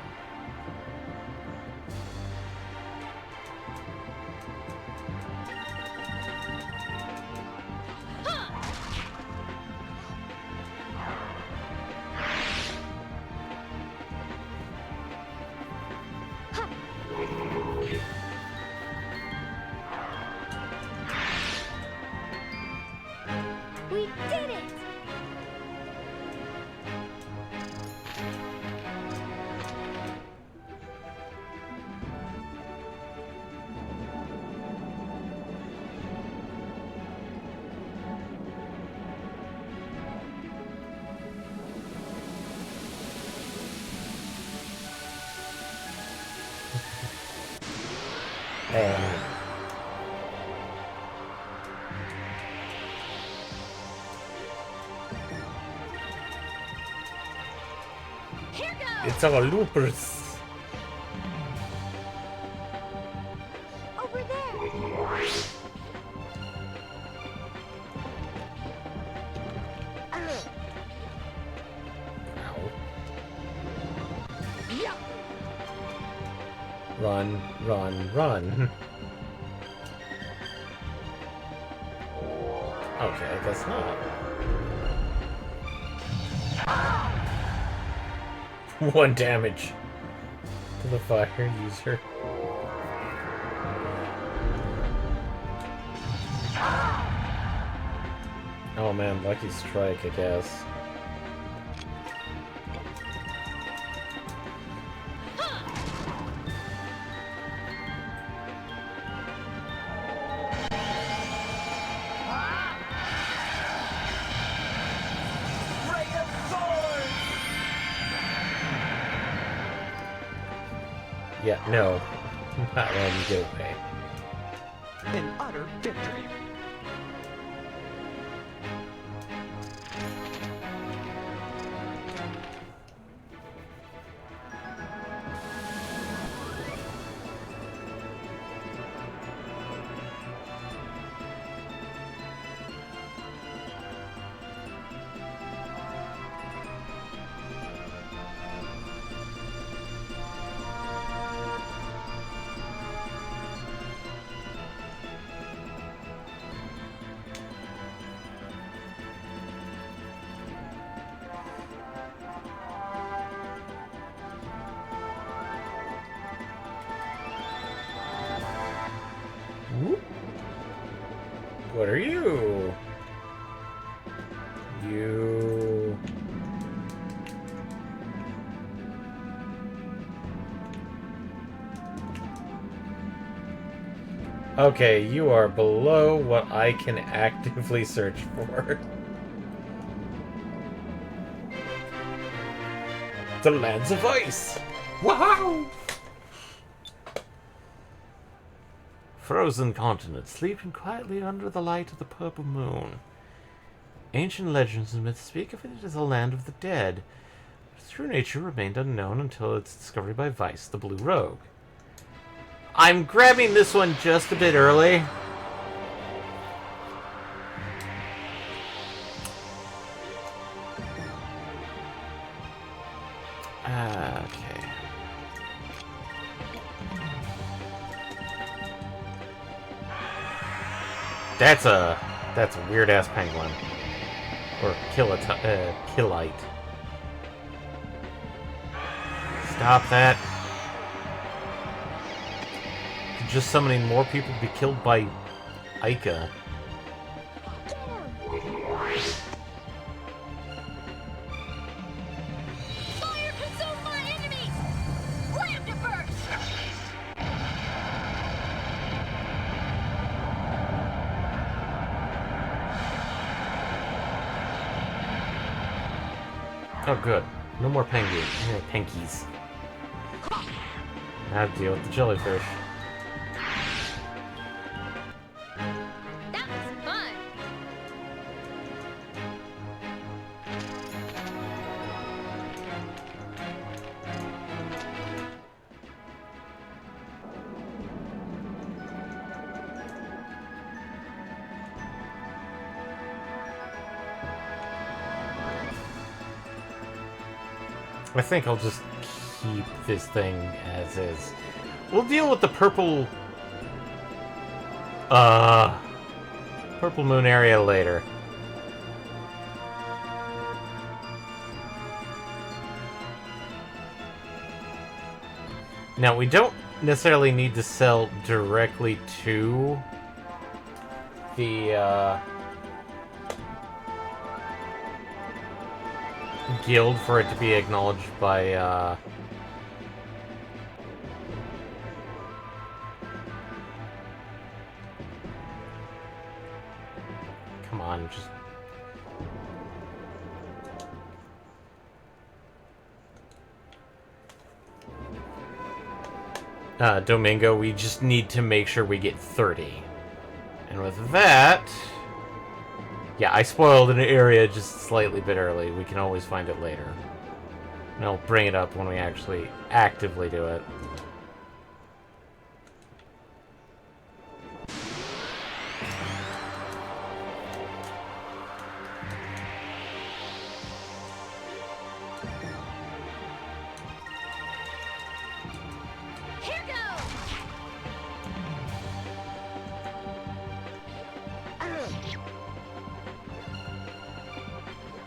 We did it! Here goes! It's our loopers. Over there! Run, run, run. Okay, I guess not. One damage to the fire user. Oh man, lucky strike, I guess. Yeah, no. Not letting you get away. An utter victory. Whoop. What are you? You... Okay, you are below what I can actively search for. The Lands of Ice! Wow! Frozen continent, sleeping quietly under the light of the purple moon. Ancient legends and myths speak of it as a land of the dead. Its true nature remained unknown until its discovery by Vice, the Blue Rogue. I'm grabbing this one just a bit early. Okay. That's a weird ass penguin. Or killite. Stop that. Just summoning more people to be killed by Ica. Oh, good. No more penguins. Now deal with the jellyfish. That was fun. I think I'll just keep this thing as is. We'll deal with the purple... Purple moon area later. Now, we don't necessarily need to sell directly to the, guild for it to be acknowledged by, come on, just... Domingo, we just need to make sure we get 30. And with that... Yeah, I spoiled an area just slightly bit early. We can always find it later. And I'll bring it up when we actually actively do it. Here goes.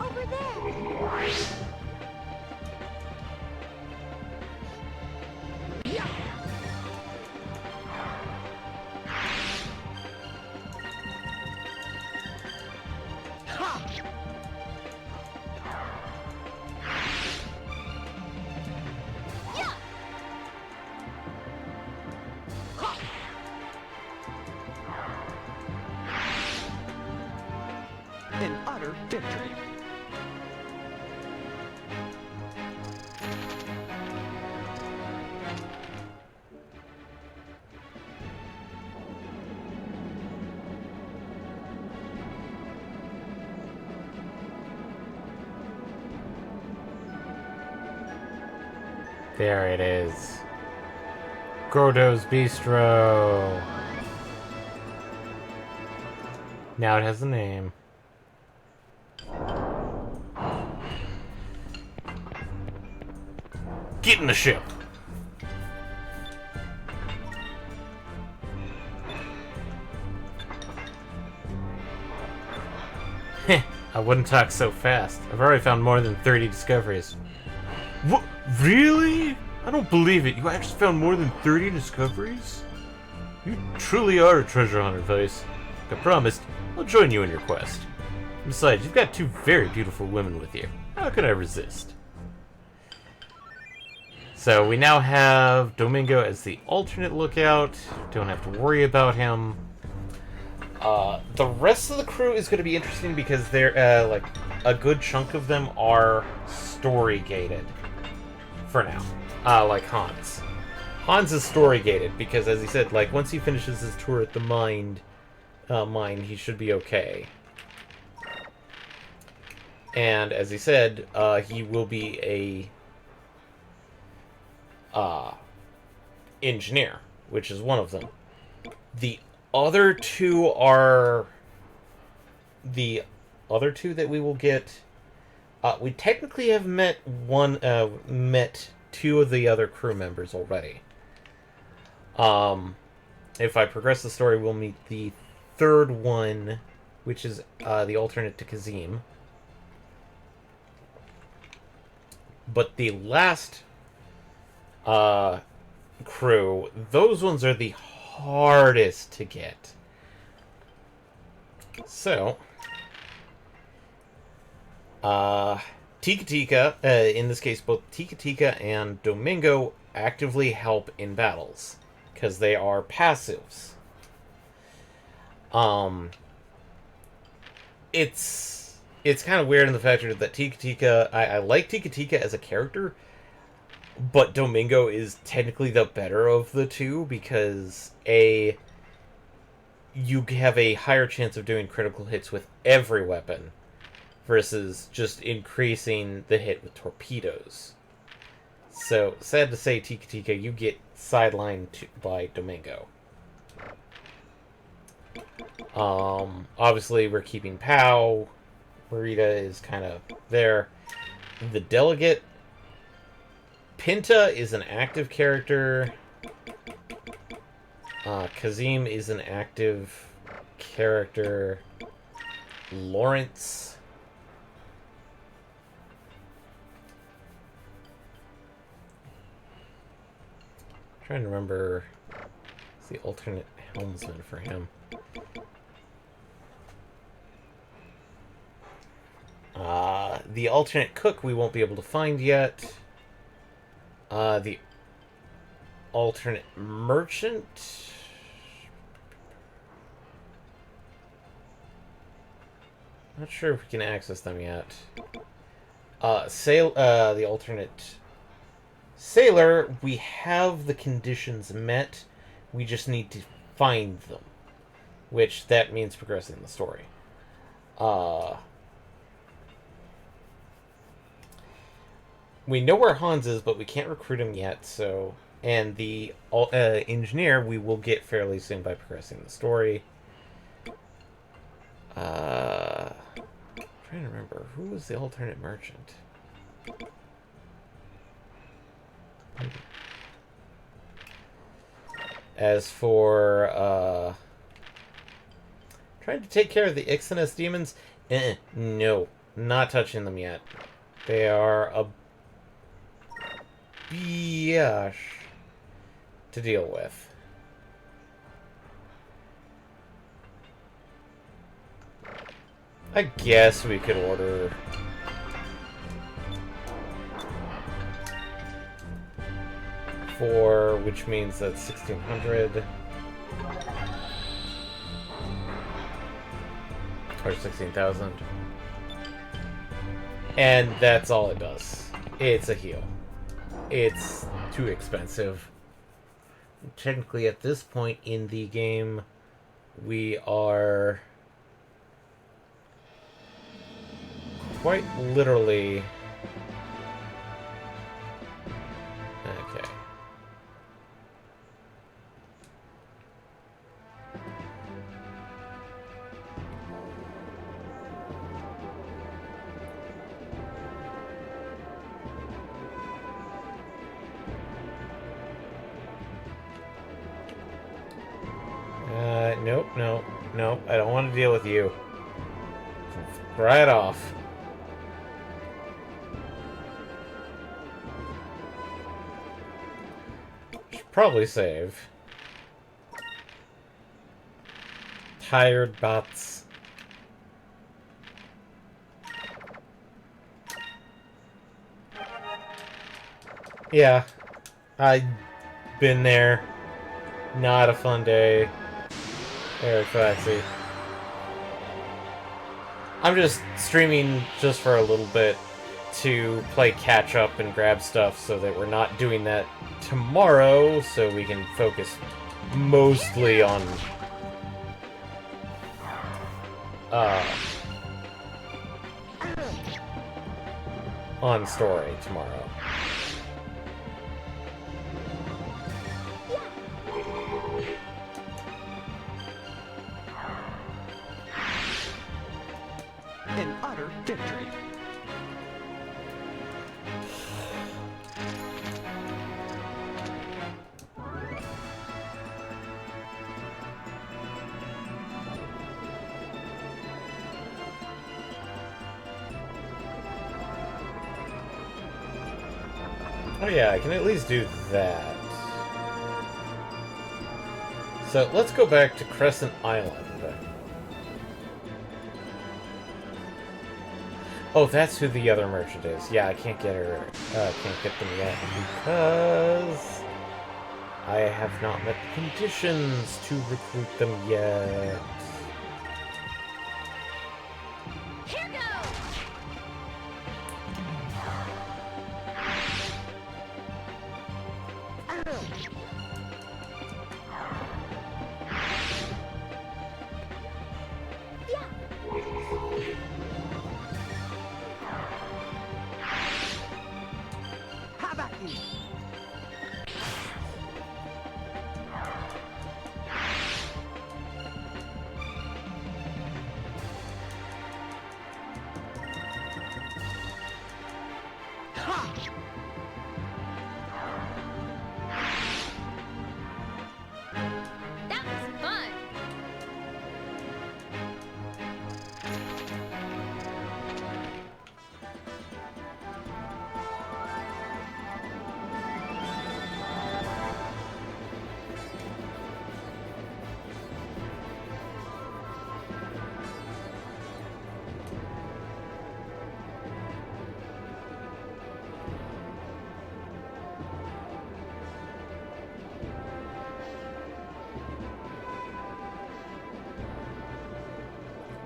Over there. Yeah. An utter victory. There it is. Gordo's Bistro. Now it has a name. Get in the ship. Heh, I wouldn't talk so fast. I've already found more than 30 discoveries. What? Really? I don't believe it. You actually found more than 30 discoveries? You truly are a treasure hunter, Vice. Like I promised, I'll join you in your quest. Besides, you've got two very beautiful women with you. How could I resist? So we now have Domingo as the alternate lookout. Don't have to worry about him. The rest of the crew is going to be interesting because they're, like, a good chunk of them are story-gated. For now. Like Hans. Hans is story-gated because, as he said, like, once he finishes his tour at the mine, he should be okay. And, as he said, he will be a engineer, which is one of them. The other two are... The other two that we will get... we technically have met two of the other crew members already. If I progress the story, we'll meet the third one, which is the alternate to Kazim. But the last crew, those ones are the hardest to get. So... Tika Tika, in this case, both Tika Tika and Domingo actively help in battles, because they are passives. It's it's kind of weird in the fact that Tika Tika, I like Tika Tika as a character, but Domingo is technically the better of the two because you have a higher chance of doing critical hits with every weapon versus just increasing the hit with torpedoes. So, sad to say, Tika Tika, you get sidelined by Domingo. Obviously, we're keeping Pow. Marita is kind of there. The Delegate. Pinta is an active character. Kazim is an active character. Lawrence. I'm trying to remember the alternate helmsman for him. The alternate cook we won't be able to find yet. The alternate merchant. Not sure if we can access them yet. The alternate sailor, we have the conditions met. We just need to find them. Which, that means progressing the story. We know where Hans is, but we can't recruit him yet, so... And the engineer we will get fairly soon by progressing the story. I'm trying to remember. Who was the alternate merchant? As for, trying to take care of the Ixnus demons? No. Not touching them yet. They are a biatch to deal with. I guess we could order... four, which means that's 1,600. Or 16,000. And that's all it does. It's a heal. It's too expensive. Technically, at this point in the game, we are quite literally... Okay. Nope, I don't want to deal with you. Right off. Should probably save. Tired bots. Yeah. I've been there. Not a fun day. Eric Faxi. I'm just streaming just for a little bit to play catch up and grab stuff so that we're not doing that tomorrow, so we can focus mostly on story tomorrow. An utter victory. Oh yeah, I can at least do that. So let's go back to Crescent Island. Oh, that's who the other merchant is. Yeah, I can't get her. Can't get them yet because I have not met the conditions to recruit them yet. Here goes!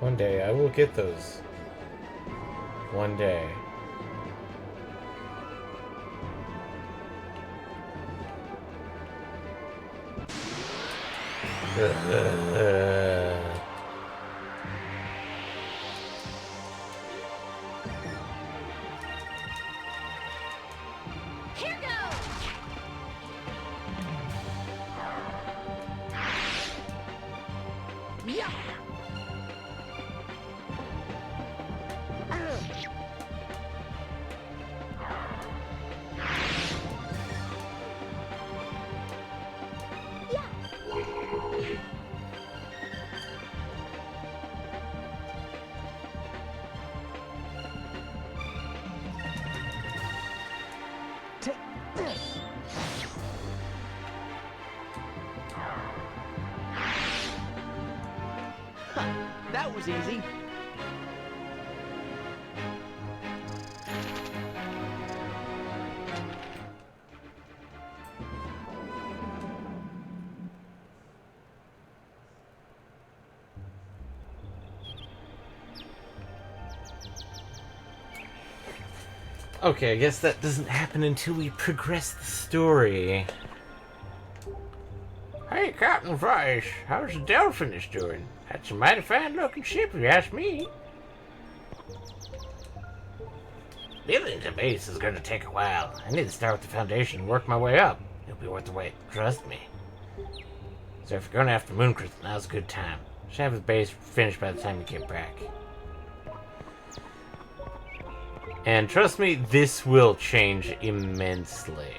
One day I will get those. One day. Here goes! Yeah. Take this. That was easy. Okay, I guess that doesn't happen until we progress the story. Hey, Captain Price, how's the Delphinus doing? That's a mighty fine-looking ship, if you ask me. Building the base is going to take a while. I need to start with the foundation and work my way up. It'll be worth the wait, trust me. So if you're going after Moon Crystal, now's a good time. Should have the base finished by the time you get back. And trust me, this will change immensely.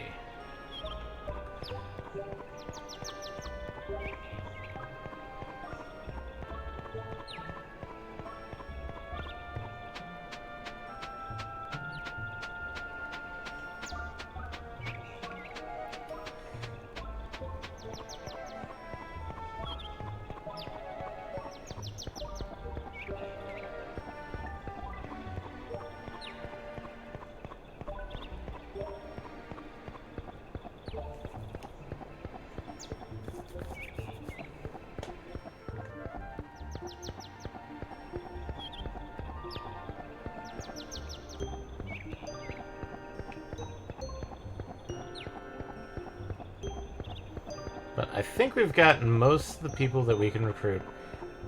But I think we've gotten most of the people that we can recruit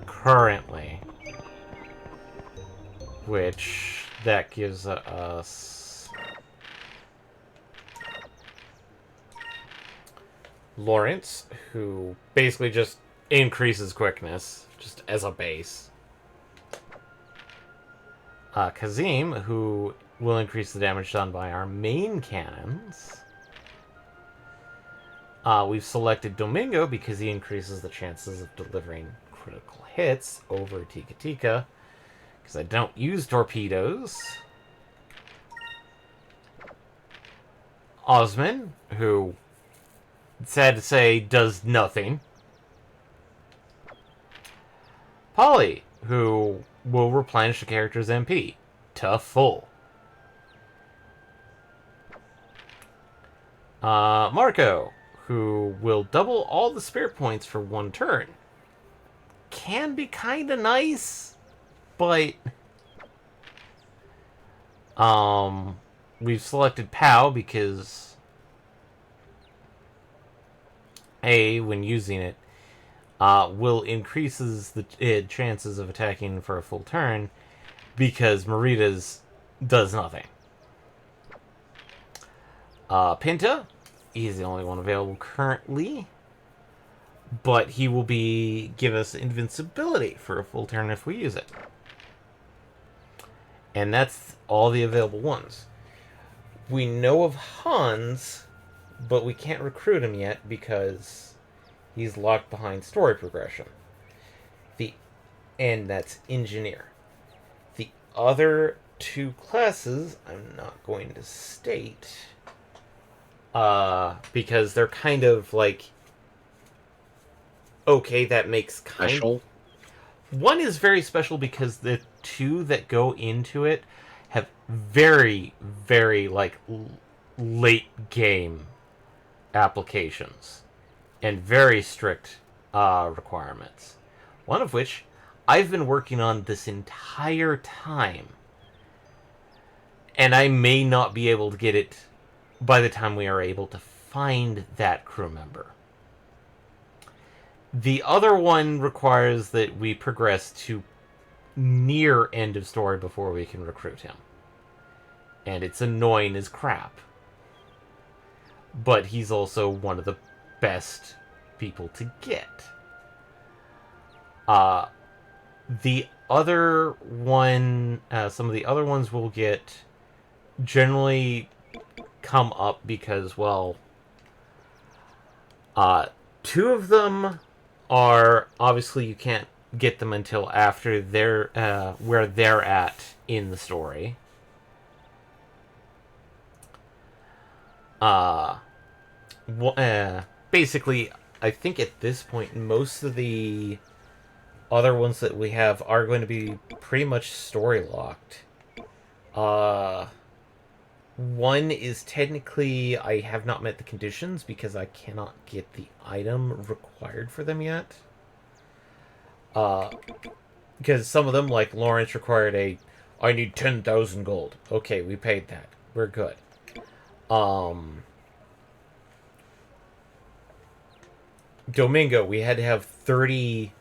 currently. Which, that gives us Lawrence, who basically just increases quickness, just as a base. Kazim, who will increase the damage done by our main cannons. We've selected Domingo because he increases the chances of delivering critical hits over Tika Tika, because I don't use torpedoes. Osman, who, sad to say, does nothing. Polly, who will replenish the character's MP to full. Marco, who will double all the spirit points for one turn. Can be kind of nice, but we've selected Pow because when using it, will increases the chances of attacking for a full turn because Marita's does nothing. Pinta, he's the only one available currently, but he will give us invincibility for a full turn if we use it. And that's all the available ones. We know of Hans, but we can't recruit him yet because he's locked behind story progression. And that's Engineer. The other two classes I'm not going to state because they're kind of like, okay, that makes Special? One is very special because the two that go into it have very, very, like, late game applications and very strict requirements. One of which I've been working on this entire time, and I may not be able to get it by the time we are able to find that crew member. The other one requires that we progress to near end of story before we can recruit him. And it's annoying as crap. But he's also one of the best people to get. The other one, some of the other ones will get generally come up because, well, two of them are obviously you can't get them until after they're where they're at in the story. Basically, I think at this point most of the other ones that we have are going to be pretty much story locked. One is technically I have not met the conditions because I cannot get the item required for them yet. Because some of them, like Lawrence, required I need 10,000 gold. Okay, we paid that. We're good. Domingo, we had to have 30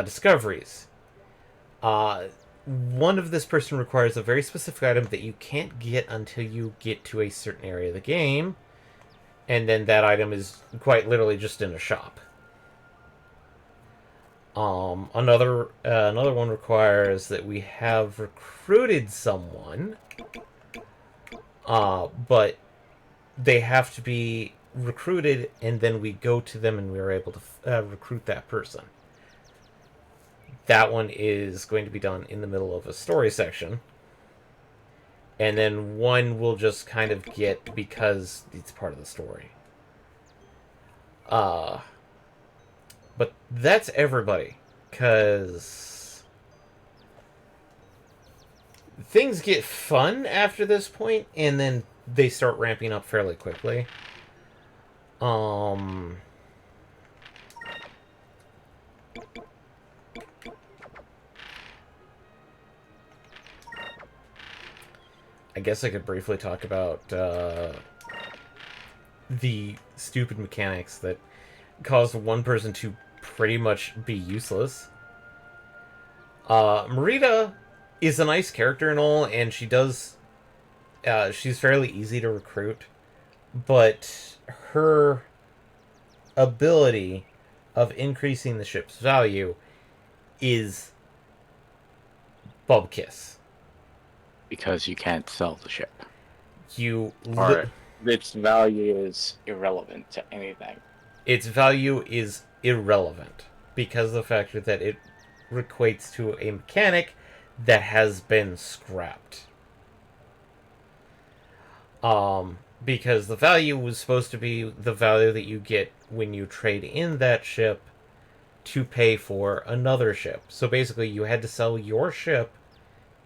discoveries. One of this person requires a very specific item that you can't get until you get to a certain area of the game. And then that item is quite literally just in a shop. Another one requires that we have recruited someone. But they have to be recruited, and then we go to them and we are able to recruit that person. That one is going to be done in the middle of a story section. And then one will just kind of get because it's part of the story. But that's everybody. Because things get fun after this point, and then they start ramping up fairly quickly. I guess I could briefly talk about the stupid mechanics that cause one person to pretty much be useless. Marita is a nice character and all, and she does... she's fairly easy to recruit, but her ability of increasing the ship's value is Bubkiss. Because you can't sell the ship. Or its value is irrelevant to anything. Its value is irrelevant because of the fact that it equates to a mechanic that has been scrapped. Because the value was supposed to be the value that you get when you trade in that ship to pay for another ship. So basically, you had to sell your ship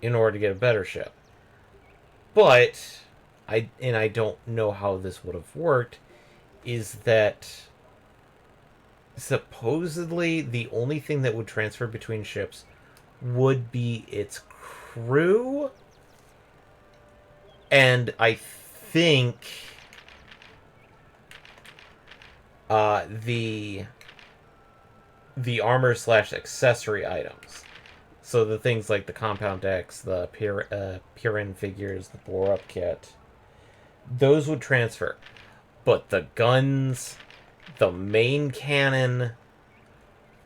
in order to get a better ship. But, I don't know how this would have worked, is that supposedly the only thing that would transfer between ships would be its crew, and I think the armor / accessory items. So the things like the compound decks, the Pirin figures, the bore-up kit, those would transfer. But the guns, the main cannon,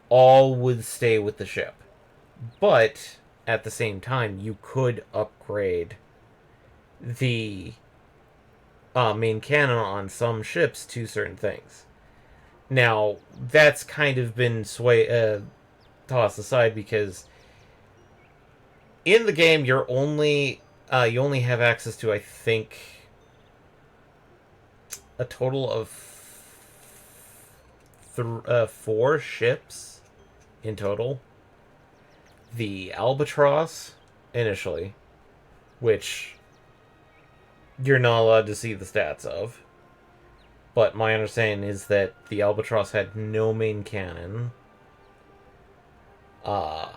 all would stay with the ship. But, at the same time, you could upgrade the main cannon on some ships to certain things. Now, that's kind of been tossed aside because in the game, you only have access to, I think, a total of 4 ships in total. The Albatross, initially, which you're not allowed to see the stats of. But my understanding is that the Albatross had no main cannon. Uh,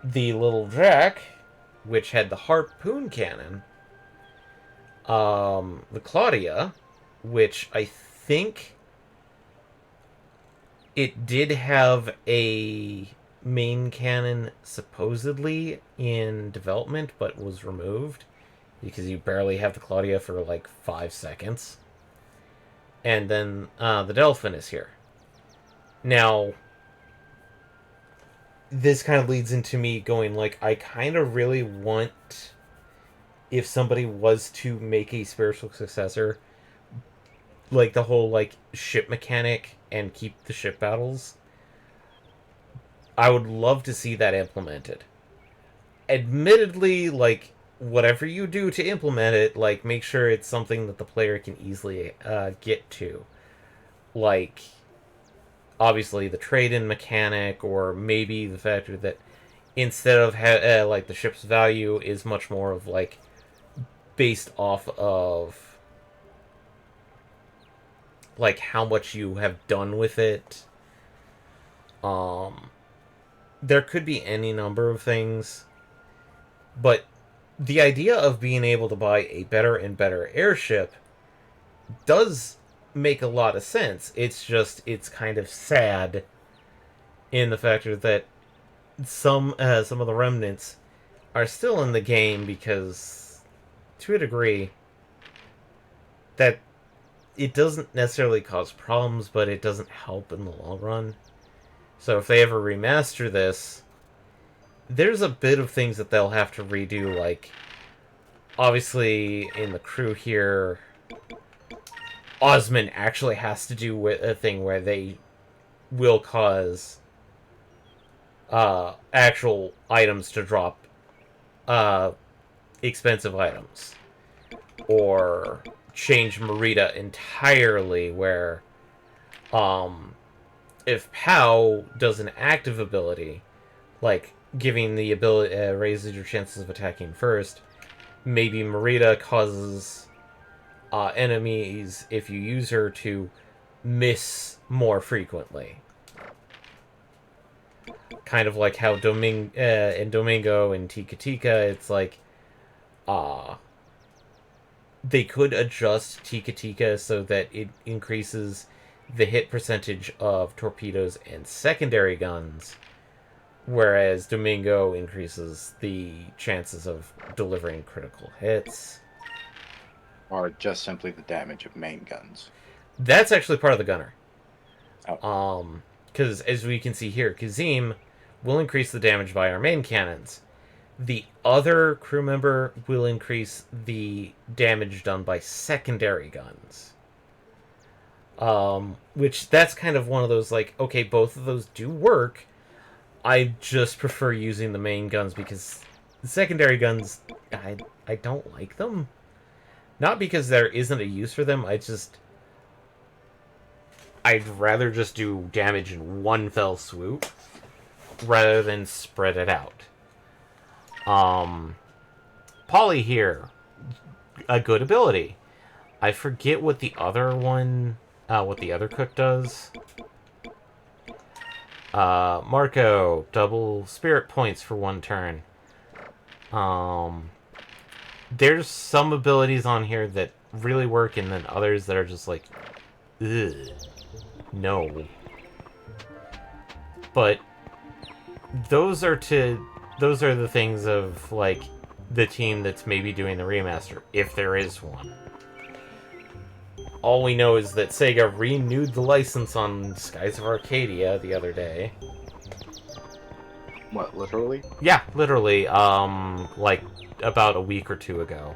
the Little Jack, which had the harpoon cannon. The Claudia, which I think it did have a main cannon supposedly in development, but was removed because you barely have the Claudia for like 5 seconds. And then the Delphin is here. Now, this kind of leads into me going like, I kind of really want, if somebody was to make a spiritual successor, like the whole like ship mechanic and keep the ship battles, I would love to see that implemented. Admittedly, like, whatever you do to implement it, like, make sure it's something that the player can easily get to. Like, obviously the trade-in mechanic, or maybe the factor that instead of like the ship's value is much more of like based off of like how much you have done with it. There could be any number of things, but the idea of being able to buy a better and better airship does make a lot of sense. It's just, it's kind of sad in the factor that some of the remnants are still in the game because, to a degree, that it doesn't necessarily cause problems, but it doesn't help in the long run. So if they ever remaster this, there's a bit of things that they'll have to redo, like, obviously, in the crew here, Osmond actually has to do with a thing where they will cause actual items to drop expensive items. Or change Merida entirely, where if POW does an active ability, like giving the ability raises your chances of attacking first, maybe Merida causes enemies, if you use her, to miss more frequently. Kind of like how in Domingo and Tika Tika, it's like they could adjust Tika Tika so that it increases the hit percentage of torpedoes and secondary guns, whereas Domingo increases the chances of delivering critical hits. Or just simply the damage of main guns. That's actually part of the gunner. Oh. Because as we can see here, Kazim will increase the damage by our main cannons. The other crew member will increase the damage done by secondary guns. Which, that's kind of one of those, like, okay, both of those do work. I just prefer using the main guns because the secondary guns, I don't like them. Not because there isn't a use for them, I'd rather just do damage in one fell swoop rather than spread it out. Polly here, a good ability. I forget what the other one, what the other cook does. Marco, double spirit points for 1 turn. There's some abilities on here that really work, and then others that are just like, ugh, no. But those are the things of, like, the team that's maybe doing the remaster, if there is one. All we know is that Sega renewed the license on Skies of Arcadia the other day. What, literally? Yeah, literally, like, about a week or 2 ago.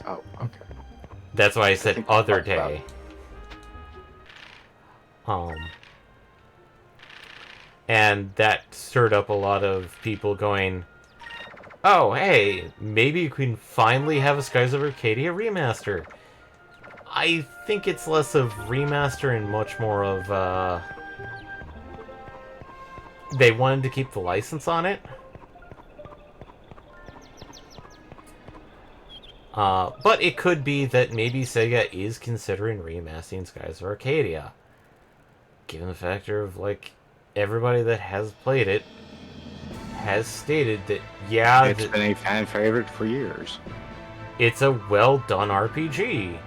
Oh, okay. That's why I said other day. And that stirred up a lot of people going, oh, hey, maybe we can finally have a Skies of Arcadia remaster. I think it's less of remaster and much more of, they wanted to keep the license on it. But it could be that maybe Sega is considering remastering Skies of Arcadia. Given the factor of, like, everybody that has played it has stated that, yeah, It's been a fan favorite for years. it's a well-done RPG.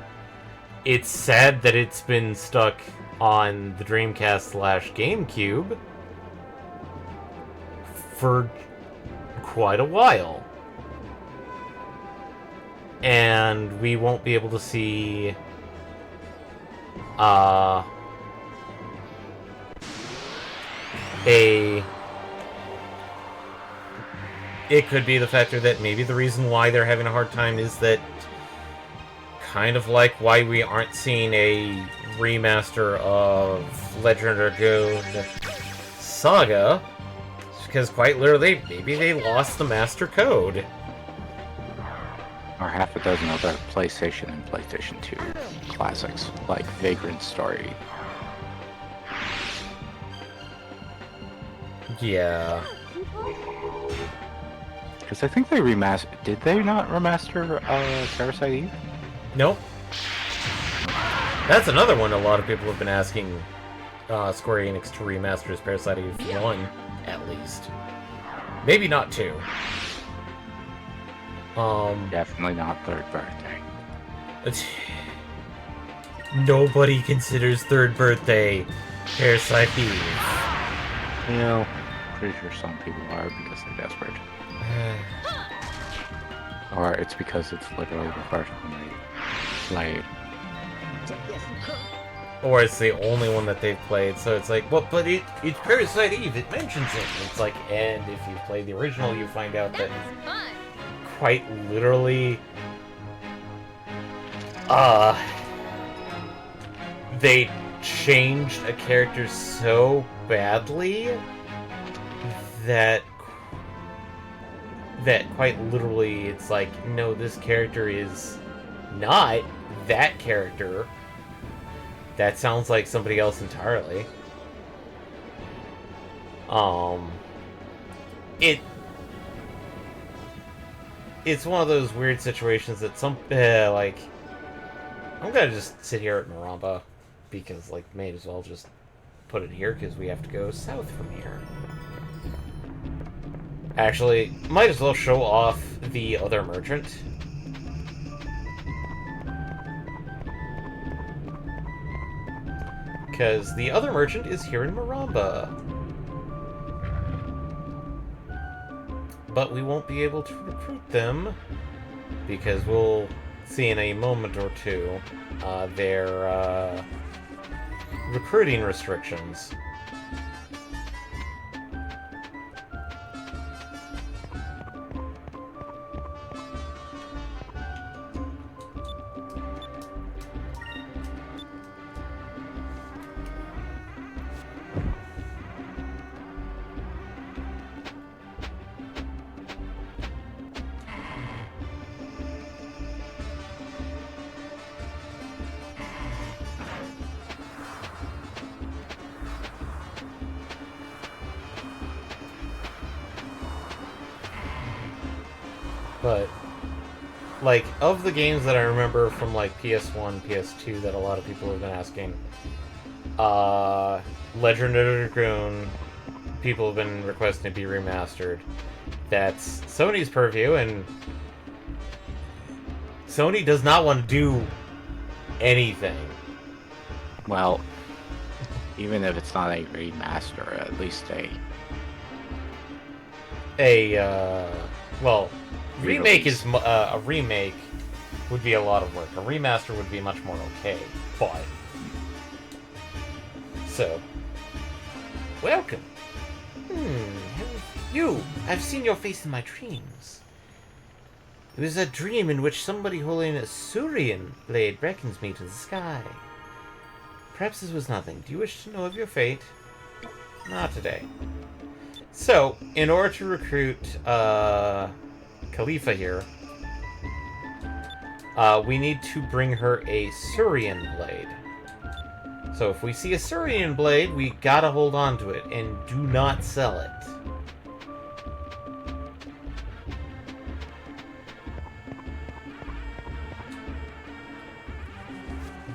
It's sad that it's been stuck on the Dreamcast/GameCube for quite a while. And we won't be able to see it could be the factor that maybe the reason why they're having a hard time is that, kind of like why we aren't seeing a remaster of Legend of Dragoon Saga, because quite literally, maybe they lost the master code. Or half a dozen other PlayStation and PlayStation 2 classics, like Vagrant Story. Yeah. Because I think they remastered... Did they not remaster Parasite Eve? Nope. That's another one a lot of people have been asking Square Enix to remaster as Parasite Eve 1, at least. Maybe not 2. Definitely not Third Birthday. Nobody considers Third Birthday Parasite Eve. You know, pretty sure some people are because they're desperate. Or it's because it's literally the first one they played. Or it's the only one that they've played, so it's like, well, but it's Parasite Eve, it mentions it. It's like, and if you play the original, you find out that Fun. quite literally, they changed a character so badly that quite literally it's like, no, this character is not that character. That sounds like somebody else entirely. It's one of those weird situations that like, I'm gonna just sit here at Maramba because, like, may as well just put it here because we have to go south from here. Actually, might as well show off the other merchant. Because the other merchant is here in Maramba. But we won't be able to recruit them because we'll see in a moment or two their recruiting restrictions. But, like, of the games that I remember from, like, PS1, PS2 that a lot of people have been asking, Legend of Dragoon, people have been requesting to be remastered. That's Sony's purview, and Sony does not want to do anything. Well, even if it's not a remaster, at least Well, remake re-release. is a remake would be a lot of work. A remaster would be much more okay, but so welcome. I've seen your face in my dreams. It was a dream in which somebody holding a Surian blade beckons me to the sky. Perhaps this was nothing. Do you wish to know of your fate? Not today. So, in order to recruit Khalifa here, we need to bring her a Surian blade. So if we see a Surian blade, we gotta hold on to it and do not sell it.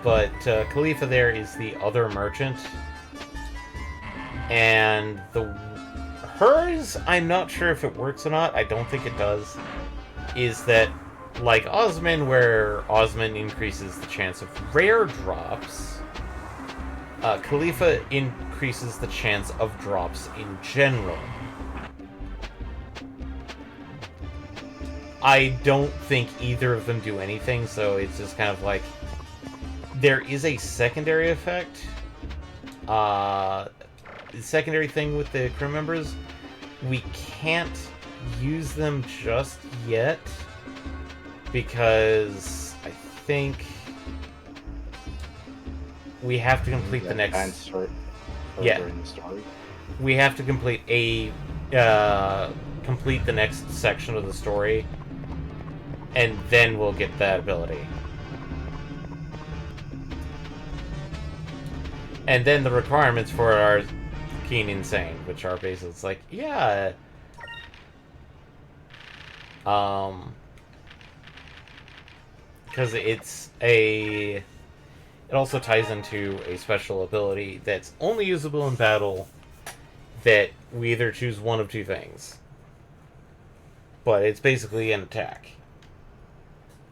But Khalifa there is the other merchant. And hers, I'm not sure if it works or not. I don't think it does. Is that like Osmond, where Osmond increases the chance of rare drops, Khalifa increases the chance of drops in general. I don't think either of them do anything, so it's just kind of like... There is a secondary effect. The secondary thing with the crew members, we can't use them just yet, because I think we have to complete the next... And start Yeah. further in the story. We have to complete complete the next section of the story, and then we'll get that ability. And then the requirements for our Keen Insane, which are basically, it's like, yeah, because it also ties into a special ability that's only usable in battle, that we either choose one of two things. But it's basically an attack.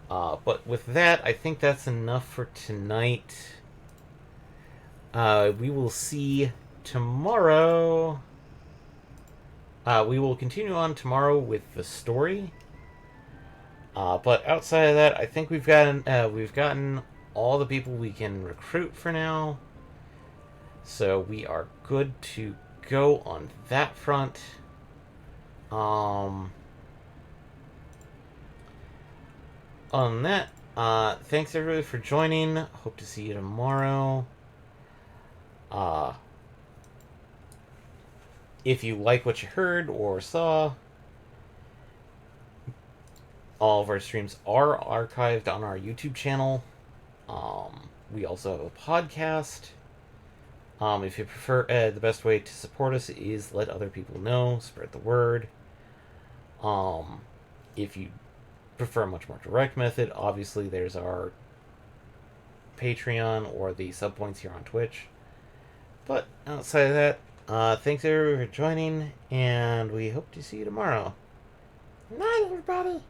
But with that, I think that's enough for tonight. We will see tomorrow. We will continue on tomorrow with the story. But outside of that, I think we've gotten all the people we can recruit for now. So we are good to go on that front. On that, thanks everybody for joining. Hope to see you tomorrow. If you like what you heard or saw, all of our streams are archived on our YouTube channel. We also have a podcast. If you prefer, the best way to support us is let other people know, spread the word. If you prefer a much more direct method, obviously there's our Patreon or the sub points here on Twitch. But outside of that, thanks everybody for joining, and we hope to see you tomorrow. Night, everybody!